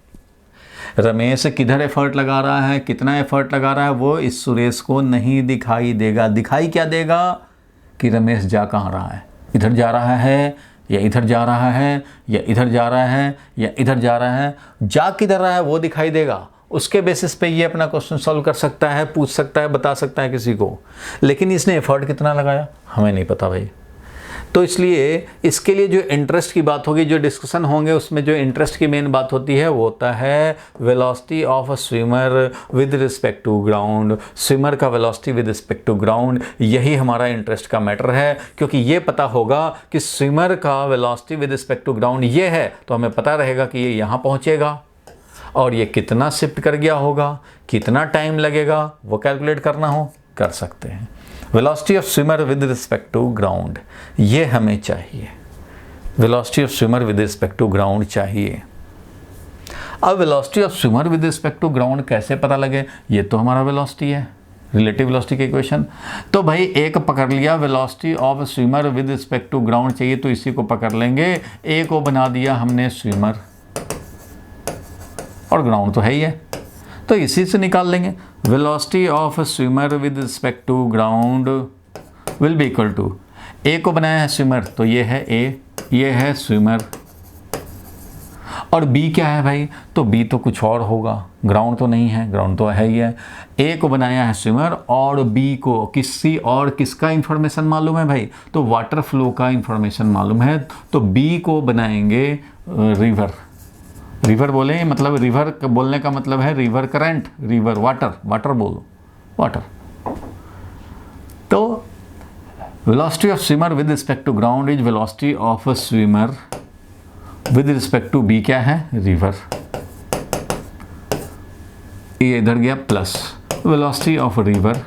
रमेश किधर एफर्ट लगा रहा है, कितना एफर्ट लगा रहा है, वो इस सुरेश को नहीं दिखाई देगा। दिखाई क्या देगा? कि रमेश जा कहाँ रहा है, इधर जा रहा है या इधर जा रहा है या इधर जा रहा है या इधर जा रहा है। जा किधर रहा है वो दिखाई देगा। उसके बेसिस पे ये अपना क्वेश्चन सॉल्व कर सकता है, पूछ सकता है, बता सकता है किसी को। लेकिन इसने एफर्ट कितना लगाया हमें नहीं पता भाई। तो इसलिए इसके लिए जो इंटरेस्ट की बात होगी, जो डिस्कशन होंगे, उसमें जो इंटरेस्ट की मेन बात होती है वो होता है velocity of a swimmer with respect to ground. Swimmer का velocity with respect to ground, यही हमारा इंटरेस्ट का मैटर है। क्योंकि ये पता होगा कि स्विमर का velocity with respect to ground ये है, तो हमें पता रहेगा कि ये यहाँ पहुँचेगा और ये कितना शिफ्ट कर गया होगा, कितना टाइम लगेगा, वो कैलकुलेट करना हो कर सकते हैं। Velocity of swimmer with respect to ground, ये हमें चाहिए। Velocity of swimmer with respect to ground चाहिए। अब velocity of swimmer with respect to ground कैसे पता लगे? ये तो हमारा वेलोसिटी है, रिलेटिव वेलोसिटी की इक्वेशन। तो भाई एक पकड़ लिया, velocity of swimmer with respect to ground चाहिए, तो इसी को पकड़ लेंगे। ए को बना दिया हमने स्विमर, और ग्राउंड तो है ही है, तो इसी से निकाल लेंगे। Velocity of swimmer with respect to ground will be equal to, A को बनाया है स्विमर, तो ये है ए, ये है स्विमर, और बी क्या है भाई, तो बी तो कुछ और होगा, ग्राउंड तो नहीं है, ग्राउंड तो है ही है। ए को बनाया है स्विमर और बी को किसका इंफॉर्मेशन मालूम है भाई, तो वाटर फ्लो का इंफॉर्मेशन मालूम है, तो बी को बनाएंगे रिवर। रिवर बोले मतलब रिवर बोलने का मतलब है रिवर करंट, रिवर वाटर बोलो वाटर। तो velocity of swimmer with respect to ground is velocity of a swimmer with respect to B क्या है, रिवर। ये इधर गया plus velocity of river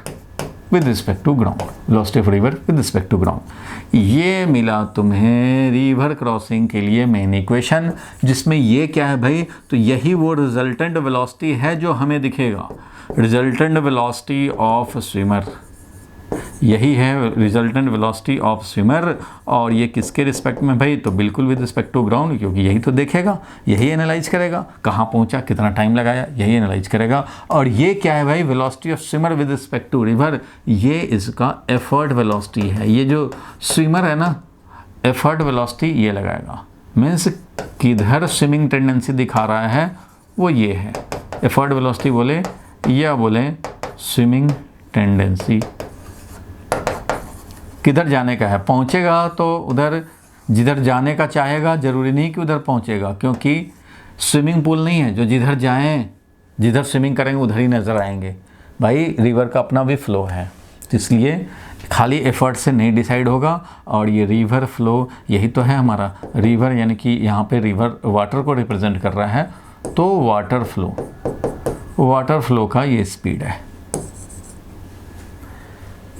with respect to ground, velocity of river with respect to ground. ये मिला तुम्हें river crossing के लिए मेन इक्वेशन, जिसमें ये क्या है भाई, तो यही वो रिजल्टेंट वेलोसिटी है जो हमें दिखेगा, रिजल्टेंट वेलोसिटी ऑफ स्विमर, यही है रिजल्टेंट वेलोसिटी ऑफ स्विमर। और ये किसके रिस्पेक्ट में भाई, तो बिल्कुल विद रिस्पेक्ट टू ग्राउंड, क्योंकि यही तो देखेगा, यही एनालाइज करेगा, कहाँ पहुँचा, कितना टाइम लगाया, यही एनालाइज करेगा। और ये क्या है भाई, velocity of swimmer with respect to river, ये इसका एफर्ट वेलोसिटी है। ये जो स्विमर है ना, एफर्ट वेलोसिटी ये लगाएगा, मीन्स किधर स्विमिंग टेंडेंसी दिखा रहा है वो ये है, एफर्ट वेलोसिटी बोले या बोले स्विमिंग टेंडेंसी, किधर जाने का है, पहुंचेगा तो उधर जिधर जाने का चाहेगा, ज़रूरी नहीं कि उधर पहुंचेगा, क्योंकि स्विमिंग पूल नहीं है जो जिधर जाएं, जिधर स्विमिंग करेंगे उधर ही नज़र आएंगे भाई। रिवर का अपना भी फ्लो है, इसलिए खाली एफर्ट से नहीं डिसाइड होगा। और ये रिवर फ्लो यही तो है हमारा रिवर, यानी कि यहाँ पे रिवर वाटर को रिप्रेजेंट कर रहा है, तो वाटर फ्लो का ये स्पीड है,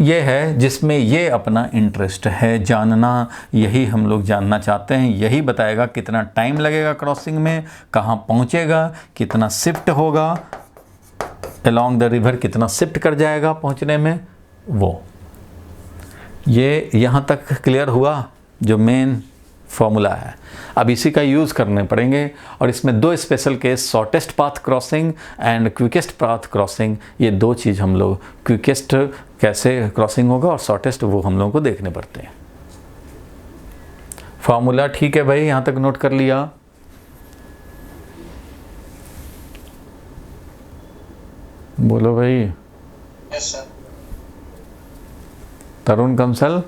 ये है जिसमें ये अपना इंटरेस्ट है जानना, यही हम लोग जानना चाहते हैं, यही बताएगा कितना टाइम लगेगा क्रॉसिंग में, कहाँ पहुँचेगा, कितना शिफ्ट होगा अलोंग द रिवर, कितना शिफ्ट कर जाएगा पहुँचने में, वो ये यहाँ तक क्लियर हुआ जो मेन फॉर्मूला है। अब इसी का यूज़ करने पड़ेंगे, और इसमें दो special case, shortest path crossing and quickest path crossing, ये दो चीज़ हम लोग, क्विकेस्ट कैसे क्रॉसिंग होगा और शॉर्टेस्ट वो हम लोगों को देखने पड़ते हैं। फॉर्मूला ठीक है भाई, यहाँ तक नोट कर लिया। बोलो भाई। Yes sir. Tarun Kansal,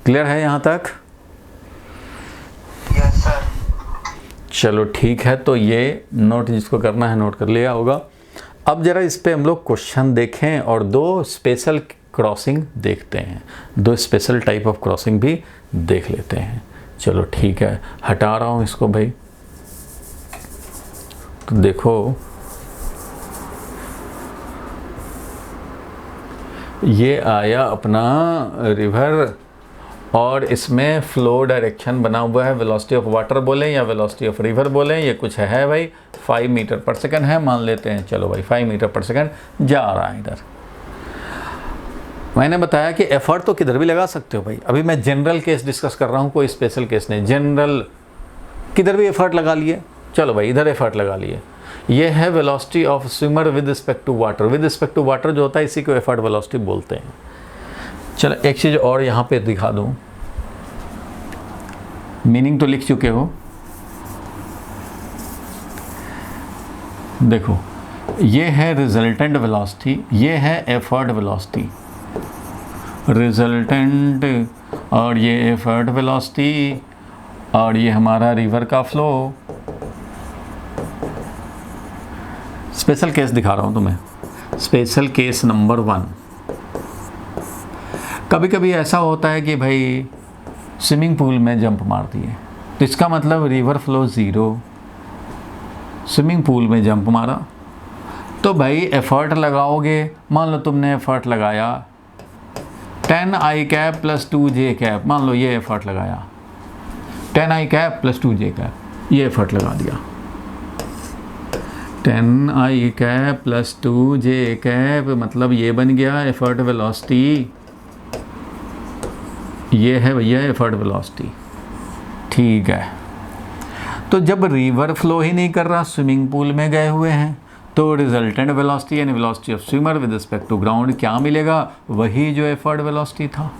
clear है यहाँ तक? Yes sir. चलो ठीक है, तो ये नोट जिसको करना है नोट कर लिया होगा। अब जरा इस पे हम लोग क्वेश्चन देखें और दो स्पेशल क्रॉसिंग देखते हैं, दो स्पेशल टाइप ऑफ क्रॉसिंग भी देख लेते हैं। चलो ठीक है, हटा रहा हूँ इसको भाई। तो देखो ये आया अपना रिवर, और इसमें फ्लो डायरेक्शन बना हुआ है, वेलोसिटी ऑफ वाटर बोलें या वेलोसिटी ऑफ रिवर बोलें, ये कुछ है भाई 5 मीटर पर सेकंड है, मान लेते हैं। चलो भाई 5 मीटर पर सेकंड जा रहा है इधर। मैंने बताया कि एफर्ट तो किधर भी लगा सकते हो भाई, अभी मैं जनरल केस डिस्कस कर रहा हूँ, कोई स्पेशल केस नहीं, जनरल किधर भी एफर्ट लगा लिए। चलो भाई इधर एफर्ट लगा लिए, ये है velocity of swimmer with respect to water, with respect to water जो होता है इसी को एफर्ट वेलोसिटी बोलते हैं। चलो एक चीज़ और यहाँ पे दिखा दूँ, मीनिंग तो लिख चुके हो, देखो ये है रिजल्टेंट वेलोसिटी, ये है एफर्ट वेलोसिटी, रिजल्टेंट, और ये एफर्ट वेलोसिटी, और ये हमारा रिवर का फ्लो। स्पेशल केस दिखा रहा हूँ तुम्हें, स्पेशल केस नंबर 1। कभी कभी ऐसा होता है कि भाई स्विमिंग पूल में जंप मार दिए, तो इसका मतलब रिवर फ्लो 0, स्विमिंग पूल में जंप मारा, तो भाई एफर्ट लगाओगे, मान लो तुमने एफर्ट लगाया 10i cap plus 2j cap, मान लो ये एफर्ट लगाया 10i cap plus 2j cap, ये एफर्ट लगा दिया, 10i cap plus 2j cap, मतलब ये बन गया एफर्ट वेलोसिटी, ये है भैया एफर्ट वेलोसिटी। ठीक है, तो जब रिवर फ्लो ही नहीं कर रहा, स्विमिंग पूल में गए हुए हैं, तो रिजल्टेंट वेलोसिटी यानी velocity of swimmer with respect to ground क्या मिलेगा, वही जो एफर्ट वेलोसिटी था।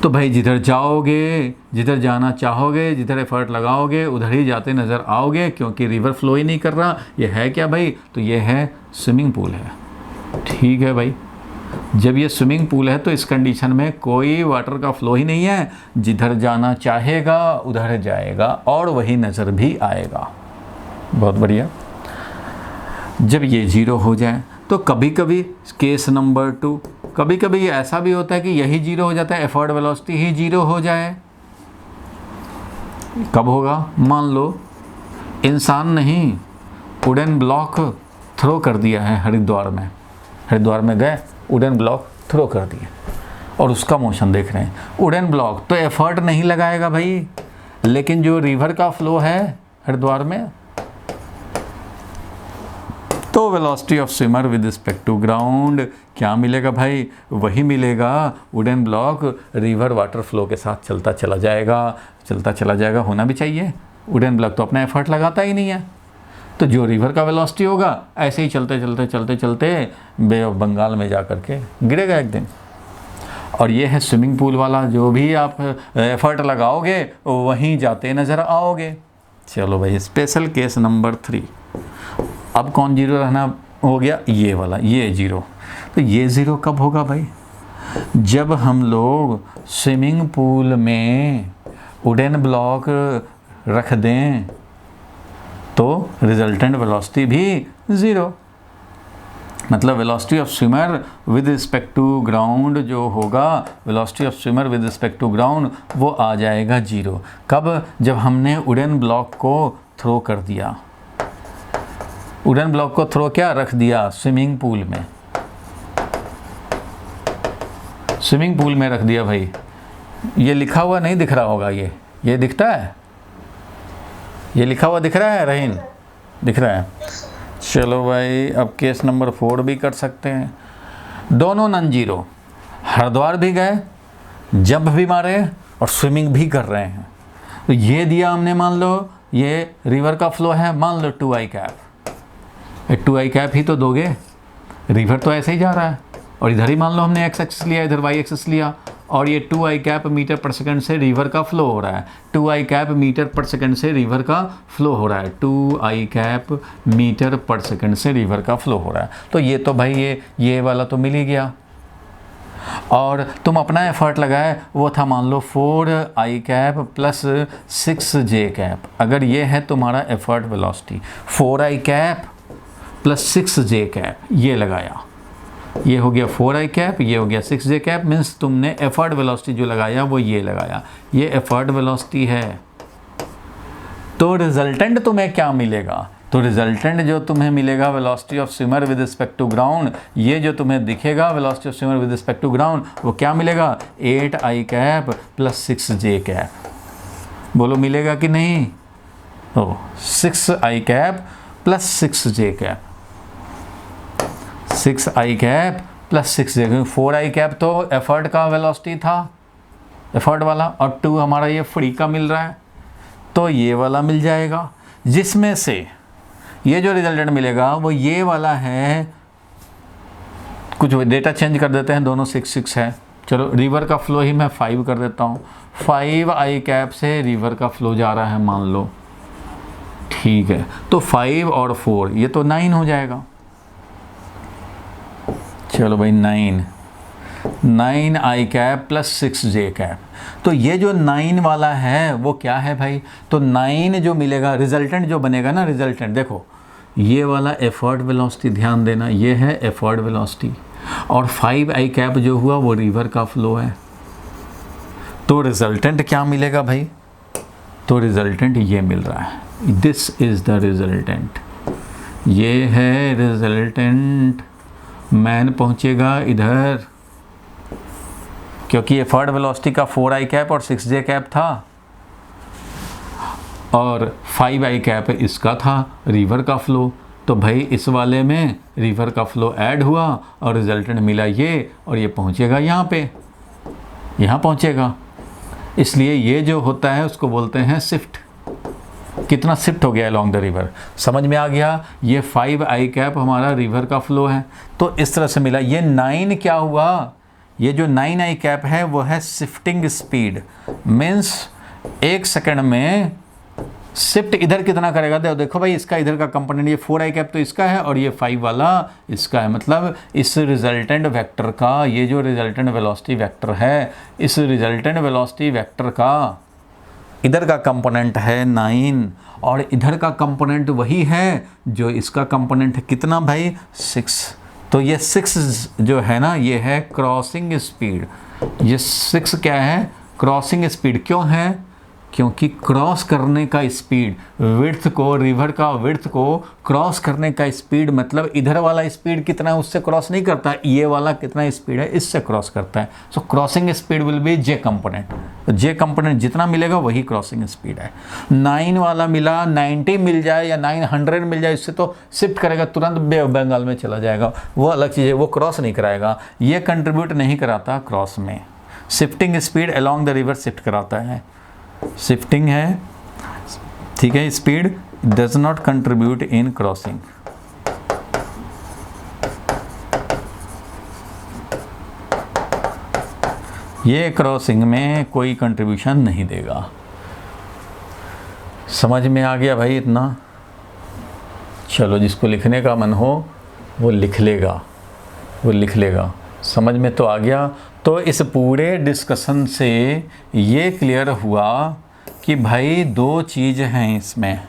तो भाई जिधर जाओगे, जिधर जाना चाहोगे, जिधर एफर्ट लगाओगे उधर ही जाते नज़र आओगे, क्योंकि रिवर फ्लो ही नहीं कर रहा। ये है क्या भाई? तो ये है स्विमिंग पूल है। ठीक है भाई, जब ये स्विमिंग पूल है तो इस कंडीशन में कोई वाटर का फ्लो ही नहीं है, जिधर जाना चाहेगा उधर जाएगा और वही नज़र भी आएगा। बहुत बढ़िया। जब ये 0 हो जाए तो कभी कभी केस नंबर 2, कभी कभी ऐसा भी होता है कि यही 0 हो जाता है, एफर्ट वेलोसिटी ही 0 हो जाए। कब होगा? मान लो इंसान नहीं, वुडन ब्लॉक थ्रो कर दिया है हरिद्वार में गए, वुडन ब्लॉक थ्रो कर दिए और उसका मोशन देख रहे हैं। वुडन ब्लॉक तो एफर्ट नहीं लगाएगा भाई, लेकिन जो रिवर का फ्लो है हरिद्वार में, तो velocity of swimmer with respect to ground क्या मिलेगा भाई? वही मिलेगा, wooden block river water flow के साथ चलता चला जाएगा। होना भी चाहिए, वुडन ब्लॉक तो अपना एफर्ट लगाता ही नहीं है। तो जो रिवर का वेलोसिटी होगा ऐसे ही चलते बे ऑफ बंगाल में जा कर के गिरेगा एक दिन। और ये है स्विमिंग पूल वाला, जो भी आप एफर्ट लगाओगे वहीं जाते नज़र आओगे। चलो भाई, स्पेशल केस नंबर 3। अब कौन 0 रहना हो गया? ये वाला, ये 0। तो ये 0 कब होगा भाई? जब हम लोग स्विमिंग पूल में वुडन ब्लॉक रख दें तो रिजल्टेंट वेलोसिटी भी 0, मतलब velocity of swimmer with respect to ground जो होगा, velocity of swimmer with respect to ground वो आ जाएगा 0। कब? जब हमने वुडन ब्लॉक को थ्रो कर दिया, वुडन ब्लॉक को थ्रो क्या रख दिया? स्विमिंग पूल में, स्विमिंग पूल में रख दिया भाई। ये लिखा हुआ नहीं दिख रहा होगा, ये दिखता है, ये लिखा हुआ दिख रहा है रहीन? दिख रहा है। चलो भाई, अब केस नंबर 4 भी कर सकते हैं। दोनों नॉन 0, हरिद्वार भी गए, जंप भी मारे और स्विमिंग भी कर रहे हैं। तो ये दिया हमने, मान लो ये रिवर का फ्लो है, मान लो 2i कैप। 2i कैप ही तो दोगे, रिवर तो ऐसे ही जा रहा है और इधर ही मान लो हमने x एक्सिस लिया, इधर y एक्सिस लिया, और ये 2i कैप मीटर पर सेकंड से रिवर का फ्लो हो रहा है। 2i कैप मीटर पर सेकंड से रिवर का फ्लो हो रहा है, 2i कैप मीटर पर सेकंड से रिवर का फ्लो हो रहा है। तो ये तो भाई ये वाला तो मिल ही गया। और तुम अपना एफर्ट लगाए वो था मान लो 4i cap plus 6j cap. अगर ये है तुम्हारा effort velocity, 4i cap plus 6j cap ये लगाया, ये हो गया 4i कैप, ये हो गया 6j कैप। मीन्स तुमने एफर्ट वेलोसिटी जो लगाया वो ये लगाया, ये एफर्ट वेलोसिटी है। तो रिजल्टेंट तुम्हें क्या मिलेगा? तो रिजल्टेंट जो तुम्हें मिलेगा velocity of swimmer with respect to ground, ये जो तुम्हें दिखेगा velocity of swimmer with respect to ground, वो क्या मिलेगा? 8i cap plus 6j cap. बोलो मिलेगा कि नहीं? तो 6i cap plus 6j cap, 6i cap plus 6j। 4i cap तो एफर्ट का वेलोसिटी था, एफर्ट वाला, और 2 हमारा ये फ्री का मिल रहा है, तो ये वाला मिल जाएगा। जिसमें से ये जो रिजल्टेंट मिलेगा वो ये वाला है। कुछ डेटा चेंज कर देते हैं, दोनों 6 है। चलो रिवर का फ्लो ही मैं 5 कर देता हूँ। 5i कैप से रिवर का फ्लो जा रहा है मान लो, ठीक है। तो 5 और 4 ये तो 9 हो जाएगा। चलो भाई 9i cap plus 6j cap. तो ये जो 9 वाला है वो क्या है भाई? तो 9 जो मिलेगा, रिजल्टेंट जो बनेगा ना, रिजल्टेंट देखो ये वाला एफर्ट वेलोसिटी, ध्यान देना ये है एफर्ट वेलोसिटी, और 5i कैप जो हुआ वो रिवर का फ्लो है। तो रिजल्टेंट क्या मिलेगा भाई? तो रिजल्टेंट ये मिल रहा है, दिस इज द रिजल्टेंट, ये है रिजल्टेंट। मैन पहुंचेगा इधर, क्योंकि एफर्ट वेलोसिटी का 4i कैप और 6j कैप था, और 5i कैप इसका था रिवर का फ्लो। तो भाई इस वाले में रिवर का फ्लो ऐड हुआ और रिजल्टेंट मिला ये, और ये पहुंचेगा यहाँ पे, यहाँ पहुंचेगा। इसलिए ये जो होता है उसको बोलते हैं शिफ्ट। कितना शिफ्ट हो गया अलॉन्ग द रिवर, समझ में आ गया? ये 5i कैप हमारा रिवर का फ्लो है, तो इस तरह से मिला। ये 9 क्या हुआ? ये जो 9i कैप है वो है शिफ्टिंग स्पीड, मीन्स 1 सेकंड में शिफ्ट इधर कितना करेगा। देखो भाई इसका इधर का कंपोनेंट, ये 4i कैप तो इसका है और ये 5 वाला इसका है, मतलब इस रिजल्टेंट वेक्टर का, ये जो रिजल्टेंट वेलोसिटी वेक्टर है, इस रिजल्टेंट वेलोसिटी वेक्टर का इधर का कंपोनेंट है 9 और इधर का कंपोनेंट वही है जो इसका कंपोनेंट है कितना भाई 6। तो ये 6 जो है ना ये है क्रॉसिंग स्पीड। ये 6 क्या है, क्रॉसिंग स्पीड। क्यों है, क्योंकि क्रॉस करने का स्पीड, विड्थ को, रिवर का विड्थ को क्रॉस करने का स्पीड, मतलब इधर वाला स्पीड कितना है उससे क्रॉस नहीं करता, ये वाला कितना स्पीड है इससे क्रॉस करता है। So crossing speed will be j component. J component जितना मिलेगा वही क्रॉसिंग स्पीड है। 9 वाला मिला, 90 मिल जाए या 900 मिल जाए, इससे तो शिफ्ट करेगा, तुरंत बे ऑफ बंगाल में चला जाएगा, वो अलग चीज़ है, वो क्रॉस नहीं कराएगा, ये कंट्रीब्यूट नहीं कराता क्रॉस में। Shifting speed along the river shift कराता है, शिफ्टिंग है, ठीक है, speed does not contribute in crossing. ये क्रॉसिंग में कोई कंट्रीब्यूशन नहीं देगा। समझ में आ गया भाई इतना? चलो जिसको लिखने का मन हो वो लिख लेगा, वो लिख लेगा। समझ में तो आ गया। तो इस पूरे डिस्कशन से ये क्लियर हुआ कि भाई 2 चीज़ हैं इसमें,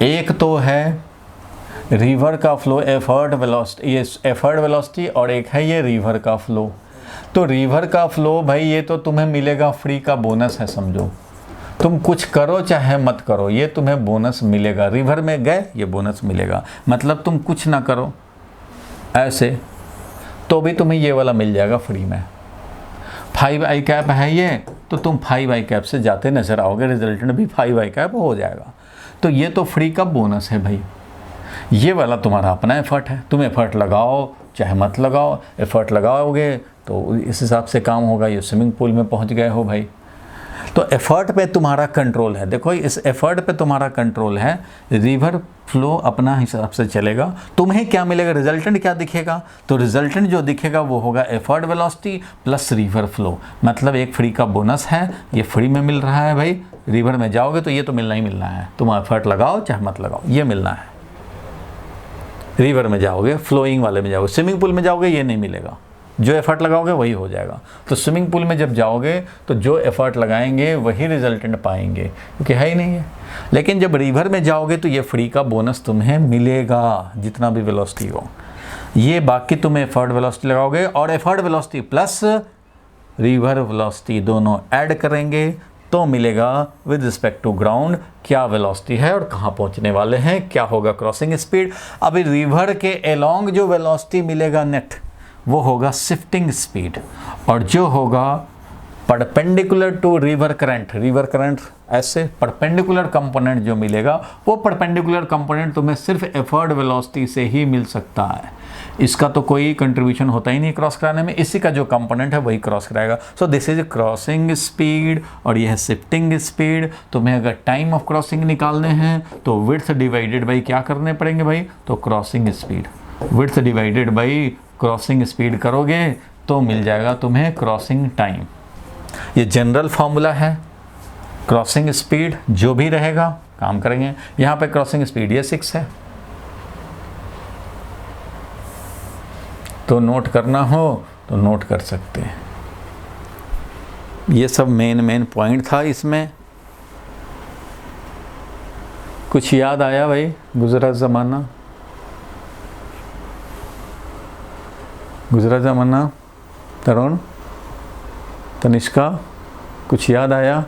एक तो है रिवर का फ्लो एफर्ट वेलोसिटी, ये एफर्ट वेलोसिटी, और एक है ये रिवर का फ्लो। तो रिवर का फ्लो भाई ये तो तुम्हें मिलेगा फ्री का बोनस है, समझो तुम कुछ करो चाहे मत करो ये तुम्हें बोनस मिलेगा। रिवर में गए ये बोनस मिलेगा, मतलब तुम कुछ ना करो ऐसे तो भी तुम्हें ये वाला मिल जाएगा फ्री में। 5i कैप है ये, तो तुम 5i कैप से जाते नजर आओगे, रिजल्टेंट भी 5i कैप हो जाएगा। तो ये तो फ्री का बोनस है भाई। ये वाला तुम्हारा अपना एफर्ट है, तुम एफर्ट लगाओ चाहे मत लगाओ, एफर्ट लगाओगे तो इस हिसाब से काम होगा। ये स्विमिंग पूल में पहुंच गए हो भाई, तो एफर्ट पे तुम्हारा कंट्रोल है। देखो इस एफर्ट पे तुम्हारा कंट्रोल है, रिवर फ्लो अपना हिसाब से चलेगा। तुम्हें क्या मिलेगा, रिजल्टेंट क्या दिखेगा, तो रिजल्टेंट जो दिखेगा वो होगा effort velocity plus river flow, मतलब एक फ्री का बोनस है, ये फ्री में मिल रहा है भाई। रिवर में जाओगे तो ये तो मिलना ही मिलना है, तुम एफर्ट लगाओ चाहे मत लगाओ ये मिलना है। रिवर में जाओगे, फ्लोइंग वाले में जाओगे, स्विमिंग पूल में जाओगे ये नहीं मिलेगा, जो एफर्ट लगाओगे वही हो जाएगा। तो स्विमिंग पूल में जब जाओगे तो जो एफर्ट लगाएंगे वही रिजल्टेंट पाएंगे, क्योंकि है ही नहीं है। लेकिन जब रिवर में जाओगे तो ये फ्री का बोनस तुम्हें मिलेगा, जितना भी वेलोसिटी हो ये, बाकी तुम एफर्ट वेलोसिटी लगाओगे और effort velocity plus river velocity दोनों ऐड करेंगे तो मिलेगा विद रिस्पेक्ट टू ग्राउंड क्या वेलोसिटी है और कहाँ पहुँचने वाले हैं, क्या होगा क्रॉसिंग स्पीड। अभी रिवर के अलोंग जो वेलोसिटी मिलेगा नेट वो होगा शिफ्टिंग स्पीड, और जो होगा परपेंडिकुलर टू रिवर करंट ऐसे परपेंडिकुलर कंपोनेंट जो मिलेगा वो परपेंडिकुलर कंपोनेंट तुम्हें सिर्फ एफर्ट वेलोसिटी से ही मिल सकता है। इसका तो कोई कंट्रीब्यूशन होता ही नहीं क्रॉस कराने में, इसी का जो कंपोनेंट है वही क्रॉस कराएगा। सो दिस इज क्रॉसिंग स्पीड और यह है शिफ्टिंग स्पीड। तुम्हें अगर टाइम ऑफ क्रॉसिंग निकालने हैं तो विड्थ डिवाइडेड बाई क्या करने पड़ेंगे भाई, तो crossing speed, width divided by crossing speed करोगे तो मिल जाएगा तुम्हें क्रॉसिंग टाइम। ये जनरल फॉर्मूला है, क्रॉसिंग स्पीड जो भी रहेगा काम करेंगे। यहाँ पे क्रॉसिंग स्पीड ये 6 है, तो नोट करना हो तो नोट कर सकते हैं। ये सब मेन पॉइंट था इसमें। कुछ याद आया भाई गुजरा ज़माना, गुजरा ज़माना, तरुण, तनिष्का, कुछ याद आया?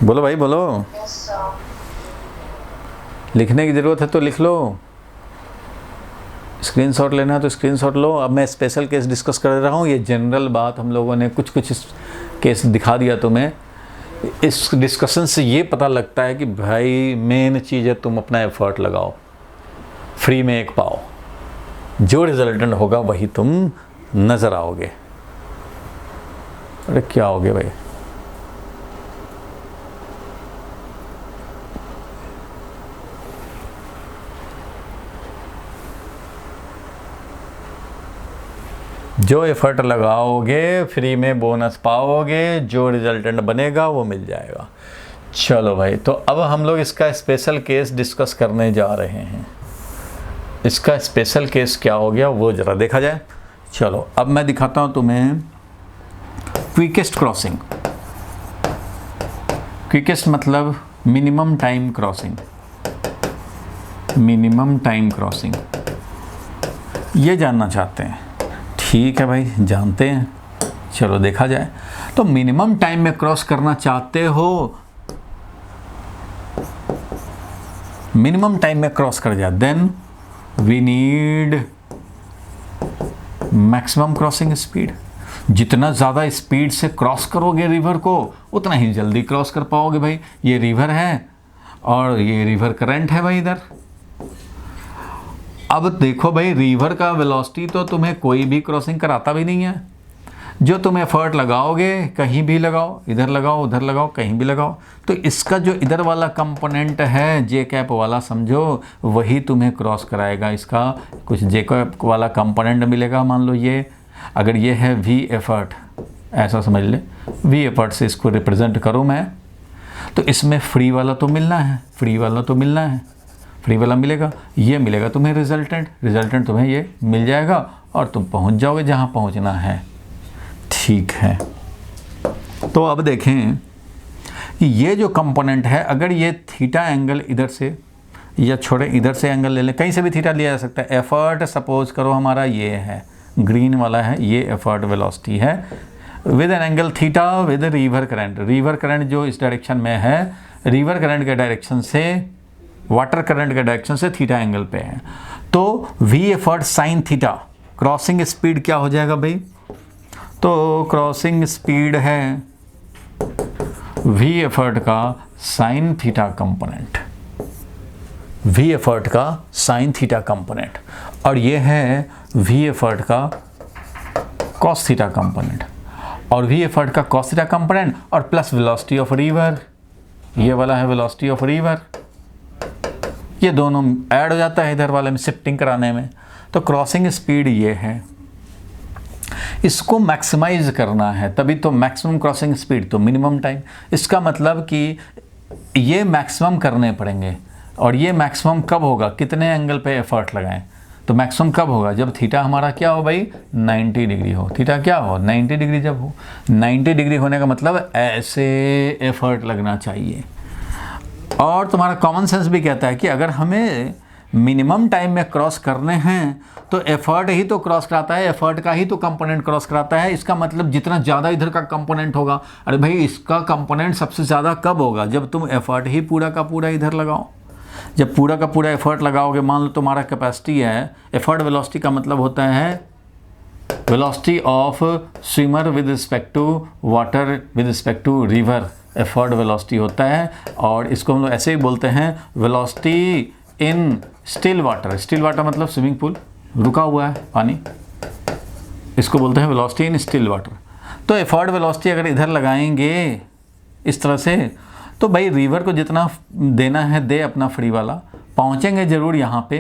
बोलो भाई बोलो। लिखने की ज़रूरत है तो लिख लो, स्क्रीनशॉट लेना है तो स्क्रीनशॉट लो। अब मैं स्पेशल केस डिस्कस कर रहा हूँ, ये जनरल बात हम लोगों ने कुछ केस दिखा दिया तुम्हें। इस डिस्कशन से ये पता लगता है कि भाई मेन चीज़ है तुम अपना एफर्ट लगाओ, फ्री में एक पाओ, जो रिजल्टेंट होगा वही तुम नज़र आओगे। अरे क्या हो गया भाई, जो एफर्ट लगाओगे फ्री में बोनस पाओगे, जो रिजल्टेंट बनेगा वो मिल जाएगा। चलो भाई, तो अब हम लोग इसका स्पेशल केस डिस्कस करने जा रहे हैं। इसका स्पेशल केस क्या हो गया वो ज़रा देखा जाए। चलो अब मैं दिखाता हूँ तुम्हें क्विकेस्ट क्रॉसिंग। क्विकेस्ट मतलब minimum time crossing, minimum time crossing ये जानना चाहते हैं। ठीक है भाई, जानते हैं, चलो देखा जाए। तो मिनिमम टाइम में क्रॉस करना चाहते हो, मिनिमम टाइम में क्रॉस कर जाए, then we need maximum crossing speed. जितना ज़्यादा स्पीड से क्रॉस करोगे रिवर को उतना ही जल्दी क्रॉस कर पाओगे भाई। ये रिवर है और ये रिवर करंट है भाई इधर। अब देखो भाई, रिवर का वेलोसिटी तो तुम्हें कोई भी क्रॉसिंग कराता भी नहीं है। जो तुम एफर्ट लगाओगे, कहीं भी लगाओ, इधर लगाओ उधर लगाओ, कहीं भी लगाओ, तो इसका जो इधर वाला कंपोनेंट है जे कैप वाला समझो, वही तुम्हें क्रॉस कराएगा। इसका कुछ जे कैप वाला कंपोनेंट मिलेगा। मान लो ये, अगर ये है वी एफर्ट, ऐसा समझ ले, वी एफर्ट से इसको रिप्रेजेंट करूँ मैं, तो इसमें फ्री वाला तो मिलना है, फ्री वाला तो मिलना है, फ्री वाला मिलेगा, ये मिलेगा तुम्हें रिजल्टेंट, रिजल्टेंट तुम्हें ये मिल जाएगा और तुम पहुंच जाओगे जहां पहुंचना है। ठीक है, तो अब देखें कि ये जो कंपोनेंट है, अगर ये थीटा एंगल इधर से या छोड़े इधर से एंगल ले लें, कहीं से भी थीटा लिया जा सकता है। एफर्ट सपोज करो हमारा ये है, ग्रीन वाला है, ये एफर्ट वेलोसिटी है with an angle theta with river current. River current जो इस डायरेक्शन में है, रिवर करंट के डायरेक्शन से, वाटर करंट के डायरेक्शन से थीटा एंगल पे है, तो V effort sine theta. Crossing speed क्या हो जाएगा भाई? तो क्रॉसिंग स्पीड है वी एफर्ट का sine theta component, we effort का साइन थीटा कंपोनेंट, और ये है वी एफर्ट का कॉस थीटा कंपोनेंट, और वी एफर्ट का कॉस थीटा कंपोनेंट और प्लस वेलोसिटी ऑफ रिवर, ये वाला है वेलोसिटी ऑफ रिवर। ये दोनों ऐड हो जाता है इधर वाले में शिफ्टिंग कराने में। तो क्रॉसिंग स्पीड ये है, इसको मैक्सिमाइज करना है, तभी तो मैक्सिमम क्रॉसिंग स्पीड तो मिनिमम टाइम। इसका मतलब कि ये मैक्सिमम करने पड़ेंगे, और ये मैक्सिमम कब होगा, कितने एंगल पे एफर्ट लगाएं। तो मैक्सिमम कब होगा? जब थीटा हमारा क्या हो भाई, 90 डिग्री हो। थीटा क्या हो, 90 डिग्री जब हो। 90 डिग्री होने का मतलब ऐसे एफर्ट लगना चाहिए। और तुम्हारा कॉमन सेंस भी कहता है कि अगर हमें मिनिमम टाइम में क्रॉस करने हैं तो एफर्ट ही तो क्रॉस कराता है, एफर्ट का ही तो कंपोनेंट क्रॉस कराता है। इसका मतलब जितना ज़्यादा इधर का कंपोनेंट होगा, अरे भाई इसका कंपोनेंट सबसे ज़्यादा कब होगा? जब तुम एफर्ट ही पूरा का पूरा इधर लगाओ। जब पूरा का पूरा एफर्ट लगाओगे, मान लो तुम्हारा कैपेसिटी है, एफर्ट वेलोसिटी का मतलब होता है velocity of swimmer with respect to water with respect to river, effort velocity होता है। और इसको हम लोग ऐसे ही बोलते हैं velocity in still water. Still water मतलब स्विमिंग पूल, रुका हुआ है पानी, इसको बोलते हैं वेलोसिटी इन स्टिल वाटर। तो एफर्ट वेलोसिटी अगर इधर लगाएंगे इस तरह से, तो भाई रिवर को जितना देना है दे अपना फ्री वाला, पहुँचेंगे ज़रूर यहाँ पे,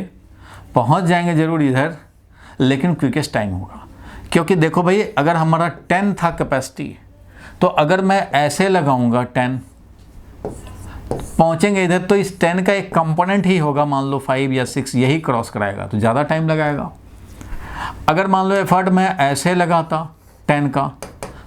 पहुँच जाएंगे ज़रूर इधर, लेकिन क्विकेस्ट टाइम होगा। क्योंकि देखो भाई, अगर हमारा 10 था कैपेसिटी, तो अगर मैं ऐसे लगाऊंगा 10, पहुंचेंगे इधर, तो इस 10 का एक कंपोनेंट ही होगा, मान लो 5 या 6, यही क्रॉस कराएगा, तो ज़्यादा टाइम लगाएगा। अगर मान लो एफर्ट मैं ऐसे लगाता 10 का,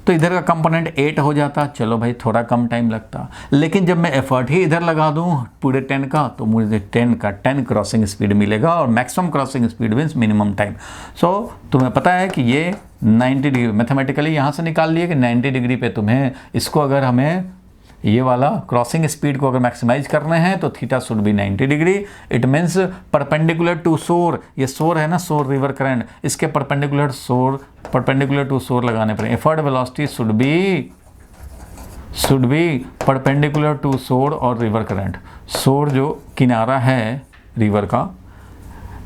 तो इधर का कंपोनेंट 8 हो जाता, चलो भाई थोड़ा कम टाइम लगता। लेकिन जब मैं एफर्ट ही इधर लगा दूं पूरे 10 का, तो मुझे 10 का 10 क्रॉसिंग स्पीड मिलेगा, और maximum crossing speed means minimum time. So तुम्हें पता है कि ये 90 डिग्री मैथमेटिकली यहाँ से निकाल लिए कि 90 डिग्री पे तुम्हें इसको, अगर हमें ये वाला क्रॉसिंग स्पीड को अगर मैक्सिमाइज करने हैं तो theta should be 90 degree. It means perpendicular to shore, ये सोर है ना, सोर रिवर करंट, इसके परपेंडिकुलर टू सोर लगाने पड़ेंगे। Effort velocity should be perpendicular to shore और रिवर करंट। सोर जो किनारा है रिवर का,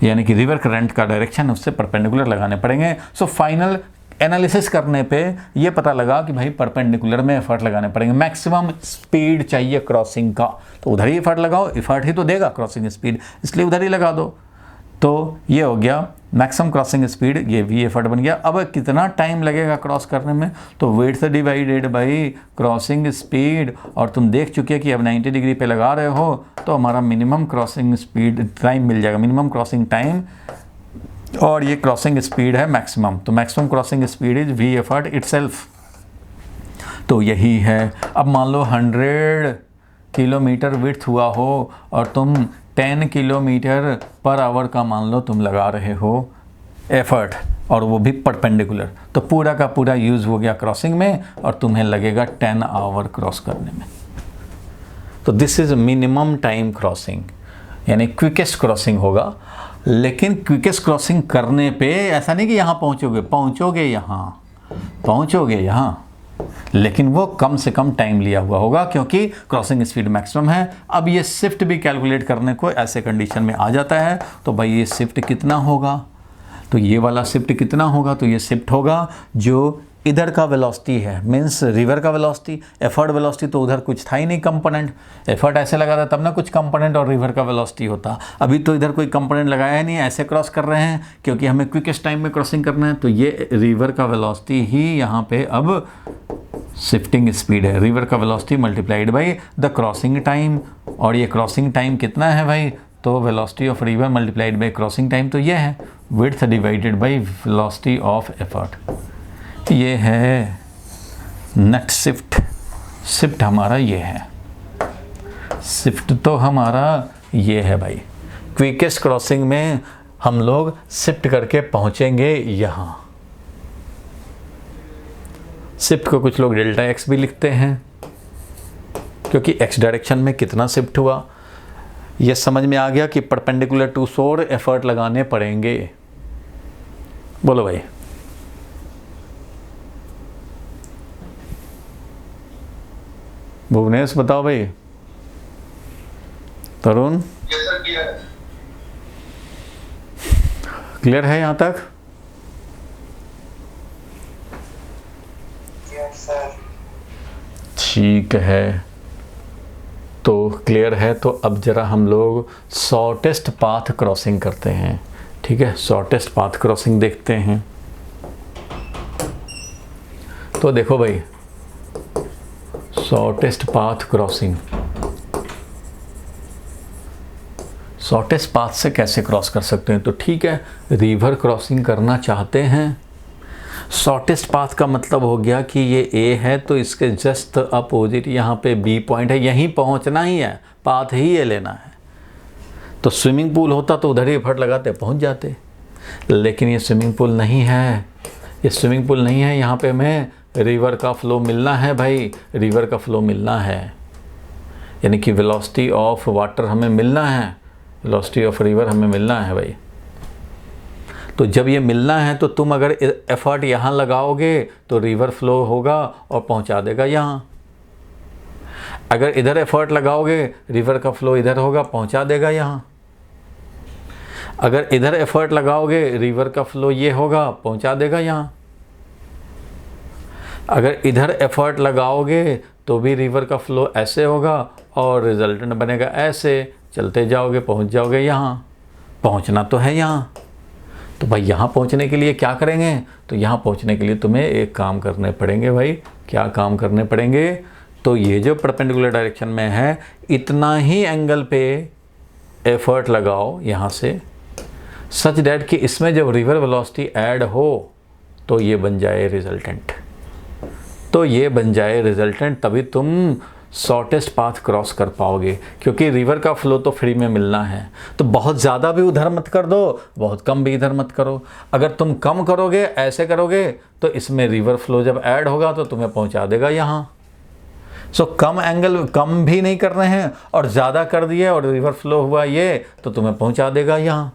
यानी कि रिवर करंट का डायरेक्शन, उससे परपेंडिकुलर लगाने पड़ेंगे। सो फाइनल एनालिसिस करने पे ये पता लगा कि भाई परपेंडिकुलर में एफर्ट लगाने पड़ेंगे। मैक्सिमम स्पीड चाहिए क्रॉसिंग का, तो उधर ही एफर्ट लगाओ, एफर्ट ही तो देगा क्रॉसिंग स्पीड, इसलिए उधर ही लगा दो। तो ये हो गया मैक्सिमम क्रॉसिंग स्पीड, ये वी एफर्ट बन गया। अब कितना टाइम लगेगा क्रॉस करने में, तो width divided by crossing speed, और तुम देख चुके हैं कि अब 90 डिग्री पे लगा रहे हो तो हमारा मिनिमम क्रॉसिंग स्पीड टाइम मिल जाएगा, मिनिमम क्रॉसिंग टाइम, और ये क्रॉसिंग स्पीड है मैक्सिमम, तो maximum crossing speed is V effort itself. तो यही है। अब मान लो 100 किलोमीटर विड्थ हुआ हो और तुम 10 किलोमीटर पर आवर का मान लो तुम लगा रहे हो एफर्ट, और वो भी परपेंडिकुलर, तो पूरा का पूरा यूज़ हो गया क्रॉसिंग में और तुम्हें लगेगा 10 आवर क्रॉस करने में। तो this is minimum time crossing, यानी क्विकेस्ट क्रॉसिंग होगा। लेकिन क्विकेस्ट क्रॉसिंग करने पे ऐसा नहीं कि यहाँ पहुँचोगे यहाँ, लेकिन वो कम से कम टाइम लिया हुआ होगा क्योंकि क्रॉसिंग स्पीड मैक्सिमम है। अब ये शिफ्ट भी कैलकुलेट करने को ऐसे कंडीशन में आ जाता है, तो भाई ये शिफ्ट कितना होगा, तो ये वाला शिफ्ट कितना होगा, तो ये शिफ्ट होगा जो इधर का वेलोसिटी है, मीन्स रिवर का वेलोसिटी। एफर्ट वेलोसिटी तो उधर कुछ था ही नहीं कंपोनेंट, एफर्ट ऐसे लगा था तब ना कुछ कंपोनेंट और रिवर का वेलोसिटी होता। अभी तो इधर कोई कंपोनेंट लगाया है नहीं, ऐसे क्रॉस कर रहे हैं क्योंकि हमें क्विकेस्ट टाइम में क्रॉसिंग करना है। तो ये रिवर का वेलोसिटी ही यहाँ पे अब शिफ्टिंग स्पीड है, रिवर का velocity multiplied by the crossing time. और ये क्रॉसिंग टाइम कितना है भाई, तो velocity of river multiplied by crossing time, तो ये है width divided by velocity of effort. ये है नेट शिफ्ट हमारा ये है, शिफ्ट तो हमारा ये है भाई। क्विकेस्ट क्रॉसिंग में हम लोग शिफ्ट करके पहुंचेंगे यहाँ। शिफ्ट को कुछ लोग डेल्टा एक्स भी लिखते हैं क्योंकि एक्स डायरेक्शन में कितना शिफ्ट हुआ ये समझ में आ गया कि परपेंडिकुलर टू सोर्स एफर्ट लगाने पड़ेंगे। बोलो भाई। भुवनेश बताओ भाई। तरुण क्लियर है यहाँ तक? ठीक है, तो क्लियर है। तो अब जरा हम लोग शॉर्टेस्ट पाथ क्रॉसिंग करते हैं। ठीक है, शॉर्टेस्ट पाथ क्रॉसिंग देखते हैं। तो देखो भाई, shortest path crossing, shortest path से कैसे क्रॉस कर सकते हैं? तो ठीक है, रिवर क्रॉसिंग करना चाहते हैं। शॉर्टेस्ट पाथ का मतलब हो गया कि ये ए है तो इसके जस्ट अपोजिट यहाँ पे बी पॉइंट है, यहीं पहुँचना ही है, पाथ ही ये लेना है। तो स्विमिंग पूल होता तो उधर ही एफर्ट लगाते पहुँच जाते, लेकिन ये स्विमिंग पूल नहीं है, ये स्विमिंग पूल नहीं है। यहाँ पे हमें रिवर का फ्लो मिलना है भाई, रिवर का फ्लो मिलना है, यानी कि वेलोसिटी ऑफ वाटर हमें मिलना है, वेलोसिटी ऑफ रिवर हमें मिलना है भाई। तो जब ये मिलना है तो तुम अगर एफर्ट यहाँ लगाओगे तो रिवर फ्लो होगा और पहुँचा देगा यहाँ। अगर इधर एफर्ट लगाओगे रिवर का फ्लो इधर होगा, पहुँचा देगा यहाँ। अगर इधर एफर्ट लगाओगे रिवर का फ्लो ये होगा, पहुँचा देगा यहाँ। अगर इधर एफर्ट लगाओगे तो भी रिवर का फ्लो ऐसे होगा और रिजल्टेंट बनेगा ऐसे, चलते जाओगे पहुंच जाओगे यहाँ। पहुंचना तो है यहाँ, तो भाई यहाँ पहुंचने के लिए क्या करेंगे? तो यहाँ पहुंचने के लिए तुम्हें एक काम करने पड़ेंगे भाई। क्या काम करने पड़ेंगे? तो ये जो परपेंडिकुलर डायरेक्शन में है इतना ही एंगल पे एफर्ट लगाओ यहाँ से, सच दैट कि इसमें जब रिवर वेलोसिटी ऐड हो तो ये बन जाए रिजल्टेंट, तो ये बन जाए रिजल्टेंट, तभी तुम शॉर्टेस्ट पाथ क्रॉस कर पाओगे। क्योंकि रिवर का फ्लो तो फ्री में मिलना है, तो बहुत ज़्यादा भी उधर मत कर दो, बहुत कम भी इधर मत करो। अगर तुम कम करोगे, ऐसे करोगे, तो इसमें रिवर फ्लो जब ऐड होगा तो तुम्हें पहुंचा देगा यहाँ। सो कम एंगल कम भी नहीं कर रहे हैं और ज़्यादा कर दिए और रिवर फ्लो हुआ ये, तो तुम्हें पहुंचा देगा यहाँ।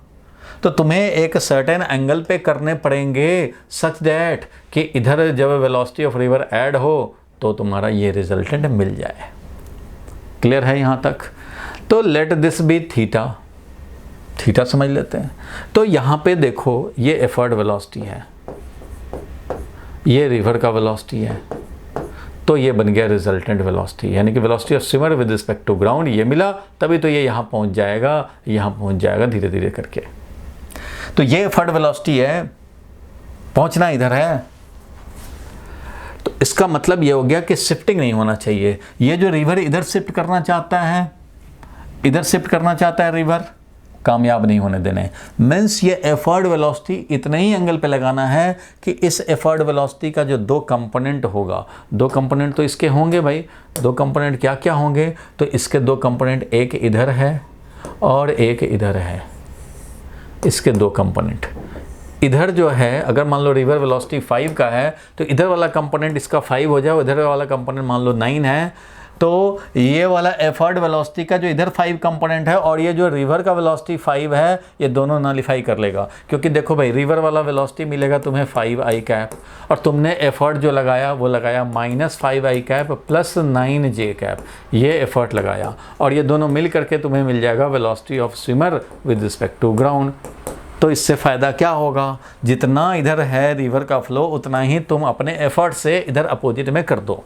तो तुम्हें एक सर्टेन एंगल पे करने पड़ेंगे सच दैट कि इधर जब वेलोसिटी ऑफ रिवर ऐड हो तो तुम्हारा ये रिजल्टेंट मिल जाए। क्लियर है यहाँ तक? तो let this be theta, theta समझ लेते हैं। तो यहाँ पे देखो ये एफर्ट वेलोसिटी है, ये रिवर का वेलोसिटी है, तो ये बन गया रिजल्टेंट वेलोसिटी, यानी कि velocity of swimmer with respect to ground ये मिला, तभी तो ये यहाँ पहुँच जाएगा, यहाँ पहुँच जाएगा धीरे धीरे करके। तो ये एफर्ट वेलोसिटी है, पहुंचना इधर है। तो इसका मतलब ये हो गया कि शिफ्टिंग नहीं होना चाहिए। ये जो रिवर इधर शिफ्ट करना चाहता है, इधर शिफ्ट करना चाहता है रिवर, कामयाब नहीं होने देने। मीन्स ये एफर्ट वेलोसिटी इतने ही एंगल पे लगाना है कि इस एफर्ट वेलोसिटी का जो दो कंपोनेंट होगा, दो कंपोनेंट तो इसके होंगे भाई। दो कंपोनेंट क्या क्या होंगे? तो इसके दो कंपोनेंट, एक इधर है और एक इधर है। इसके दो कंपोनेंट इधर जो है, अगर मान लो रिवर वेलोसिटी 5 का है तो इधर वाला कंपोनेंट इसका 5 हो जाए, इधर वाला कंपोनेंट मान लो 9 है, तो ये वाला एफर्ट वेलोसिटी का जो इधर 5 कंपोनेंट है और ये जो रिवर का वेलोसिटी 5 है, ये दोनों नलिफाई कर लेगा। क्योंकि देखो भाई, रिवर वाला वेलोसिटी मिलेगा तुम्हें 5i कैप और तुमने एफर्ट जो लगाया वो लगाया -5i cap plus 9j cap, ये एफर्ट लगाया और ये दोनों मिल करके तुम्हें मिल जाएगा velocity of swimmer with respect to ground. तो इससे फ़ायदा क्या होगा? जितना इधर है रिवर का फ्लो, उतना ही तुम अपने एफर्ट से इधर अपोजिट में कर दो।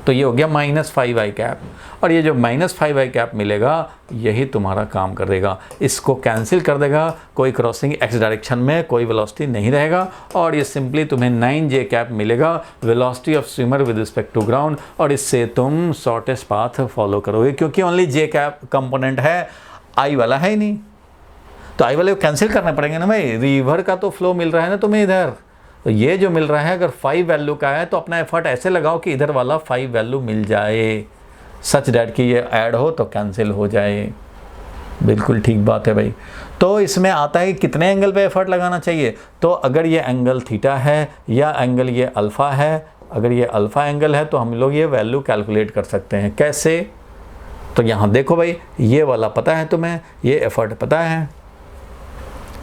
तो ये हो गया -5i कैप, और ये जो -5i कैप मिलेगा यही तुम्हारा काम कर देगा। इसको कैंसिल कर देगा, कोई क्रॉसिंग x डायरेक्शन में कोई वेलोसिटी नहीं रहेगा और ये सिंपली तुम्हें 9j कैप मिलेगा, velocity of swimmer with respect to ground. और इससे तुम शॉर्टेस्ट पाथ फॉलो करोगे, क्योंकि ओनली j कैप कंपोनेंट है, i वाला है ही नहीं। तो i वाले को कैंसिल करने पड़ेंगे ना भाई। रिवर का तो फ्लो मिल रहा है ना तुम्हें इधर, तो ये जो मिल रहा है अगर 5 वैल्यू का है तो अपना एफर्ट ऐसे लगाओ कि इधर वाला 5 वैल्यू मिल जाए, सच डैट कि ये ऐड हो तो कैंसिल हो जाए। बिल्कुल ठीक बात है भाई। तो इसमें आता है कितने एंगल पे एफर्ट लगाना चाहिए। तो अगर ये एंगल थीटा है या एंगल ये अल्फ़ा है, अगर ये अल्फ़ा एंगल है तो हम लोग ये वैल्यू कैलकुलेट कर सकते हैं। कैसे? तो यहाँ देखो भाई, ये वाला पता है तुम्हें, ये एफर्ट पता है,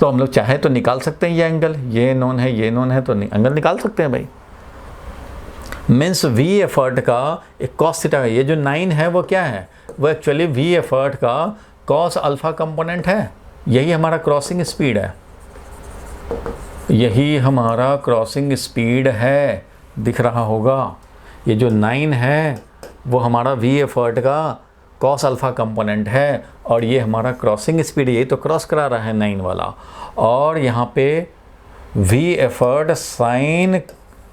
तो हम लोग चाहे तो निकाल सकते हैं ये एंगल, ये नोन है, ये नोन है, तो एंगल निकाल सकते हैं भाई। मीन्स वी एफर्ट का एक कॉस थीटा है। ये जो 9 है वो क्या है? वो एक्चुअली वी एफर्ट का कॉस अल्फा कंपोनेंट है। यही हमारा क्रॉसिंग स्पीड है, यही हमारा क्रॉसिंग स्पीड है, दिख रहा होगा। ये जो 9 है वो हमारा वी एफर्ट का कॉस अल्फ़ा कंपोनेंट है और ये हमारा क्रॉसिंग स्पीड, यही तो क्रॉस करा रहा है 9 वाला। और यहाँ पे वी एफर्ट साइन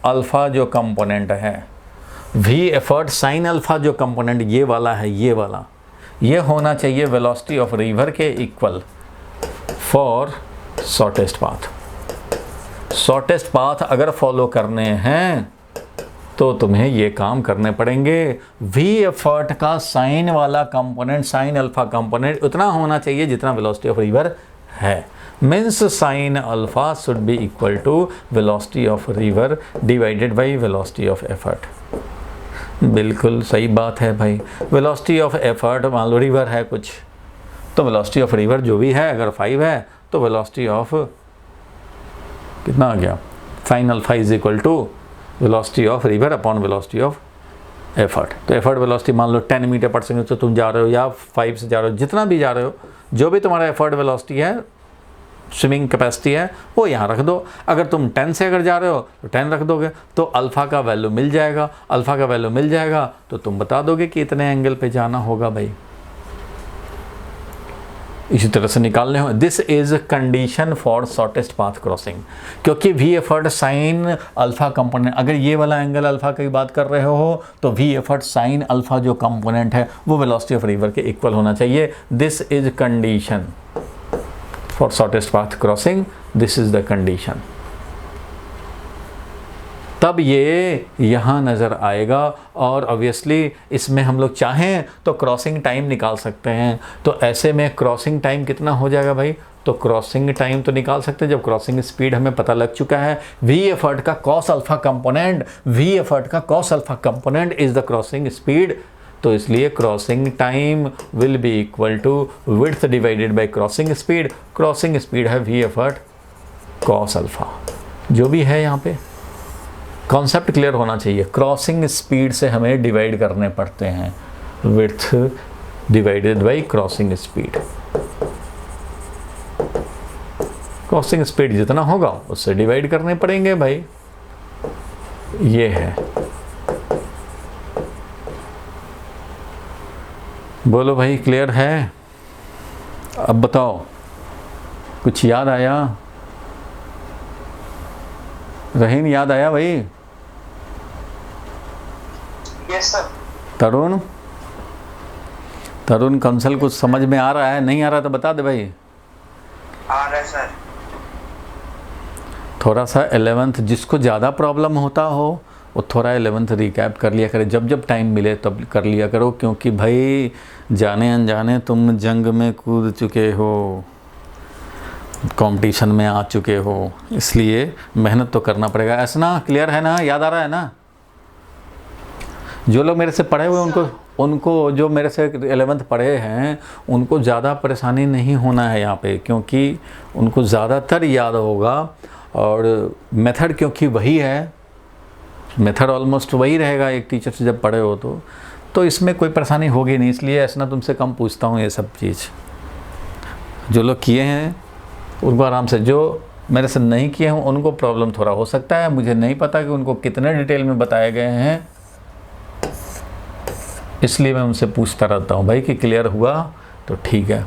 अल्फ़ा जो कंपोनेंट है, वी एफर्ट साइन अल्फ़ा जो कंपोनेंट ये वाला है, ये वाला, ये होना चाहिए वेलोसिटी ऑफ रिवर के equal for shortest path. Shortest path अगर फॉलो करने हैं तो तुम्हें ये काम करने पड़ेंगे। वी एफर्ट का साइन वाला कंपोनेंट, साइन अल्फा कंपोनेंट उतना होना चाहिए जितना वेलोसिटी ऑफ रिवर है। Means sine alpha should be equal to velocity of river divided by velocity of effort. बिल्कुल सही बात है भाई। वेलोसिटी ऑफ एफर्ट मान लो रिवर है कुछ, तो वेलोसिटी ऑफ रिवर जो भी है अगर 5 है तो वेलोसिटी ऑफ कितना आ गया, sine alpha is equal to velocity of river upon velocity of effort. तो एफर्ट वेलोसिटी मान लो 10 मीटर पर सेकंड से तुम जा रहे हो या 5 से जा रहे हो, जितना भी जा रहे हो, जो भी तुम्हारा एफर्ट वेलोसिटी है, स्विमिंग कैपेसिटी है, वो यहाँ रख दो। अगर तुम 10 से अगर जा रहे हो तो 10 रख दोगे, तो अल्फ़ा का वैल्यू मिल जाएगा। अल्फ़ा का वैल्यू मिल जाएगा तो तुम बता दोगे कि इतने एंगल पे जाना होगा भाई। इसी तरह से निकालने हो। This is condition for shortest path crossing, क्योंकि v effort sine alpha component, अगर ये वाला एंगल अल्फा की बात कर रहे हो तो वी एफर्ट साइन अल्फा जो कंपोनेंट है वो वेलोसिटी ऑफ रिवर के इक्वल होना चाहिए। This is condition for shortest path crossing, this is the condition. तब ये यहाँ नज़र आएगा और ऑब्वियसली इसमें हम लोग चाहें तो क्रॉसिंग टाइम निकाल सकते हैं। तो ऐसे में क्रॉसिंग टाइम कितना हो जाएगा भाई? तो क्रॉसिंग टाइम तो निकाल सकते हैं जब क्रॉसिंग स्पीड हमें पता लग चुका है। वी एफर्ट का cos alpha component, we effort का cos alpha component is the crossing speed. तो इसलिए crossing time will be equal to width divided by crossing speed. Crossing speed है वी एफर्ट कॉस अल्फा, जो भी है यहाँ पे कॉन्सेप्ट क्लियर होना चाहिए। क्रॉसिंग स्पीड से हमें डिवाइड करने पड़ते हैं, width divided by crossing speed. Crossing speed जितना होगा उससे डिवाइड करने पड़ेंगे भाई। ये है, बोलो भाई क्लियर है? अब बताओ, कुछ याद आया? रहीम याद आया भाई? Yes sir. तरुण, तरुण कंसल कुछ समझ में आ रहा है? नहीं आ रहा तो बता दे भाई। आ रहा है सर। थोड़ा सा 11th जिसको ज़्यादा प्रॉब्लम होता हो वो थोड़ा 11th रिकैप कर लिया करे, जब जब टाइम मिले तब कर लिया करो, क्योंकि भाई जाने अनजाने तुम जंग में कूद चुके हो, कंपटीशन में आ चुके हो, इसलिए मेहनत तो करना पड़ेगा। ऐसा ना, क्लियर है ना, याद आ रहा है ना? जो लोग मेरे से पढ़े हुए उनको जो मेरे से 11th पढ़े हैं उनको ज़्यादा परेशानी नहीं होना है यहाँ पे, क्योंकि उनको ज़्यादातर याद होगा, और मेथड क्योंकि वही है, मेथड ऑलमोस्ट वही रहेगा एक टीचर से जब पढ़े हो तो इसमें कोई परेशानी होगी नहीं। इसलिए ऐसा ना तुमसे कम पूछता हूँ ये सब चीज़। जो लोग किए हैं उनको आराम से, जो मेरे से नहीं किए हैं उनको प्रॉब्लम थोड़ा हो सकता है। मुझे नहीं पता कि उनको कितने डिटेल में बताए गए हैं, इसलिए मैं उनसे पूछता रहता हूँ भाई कि क्लियर हुआ तो ठीक है।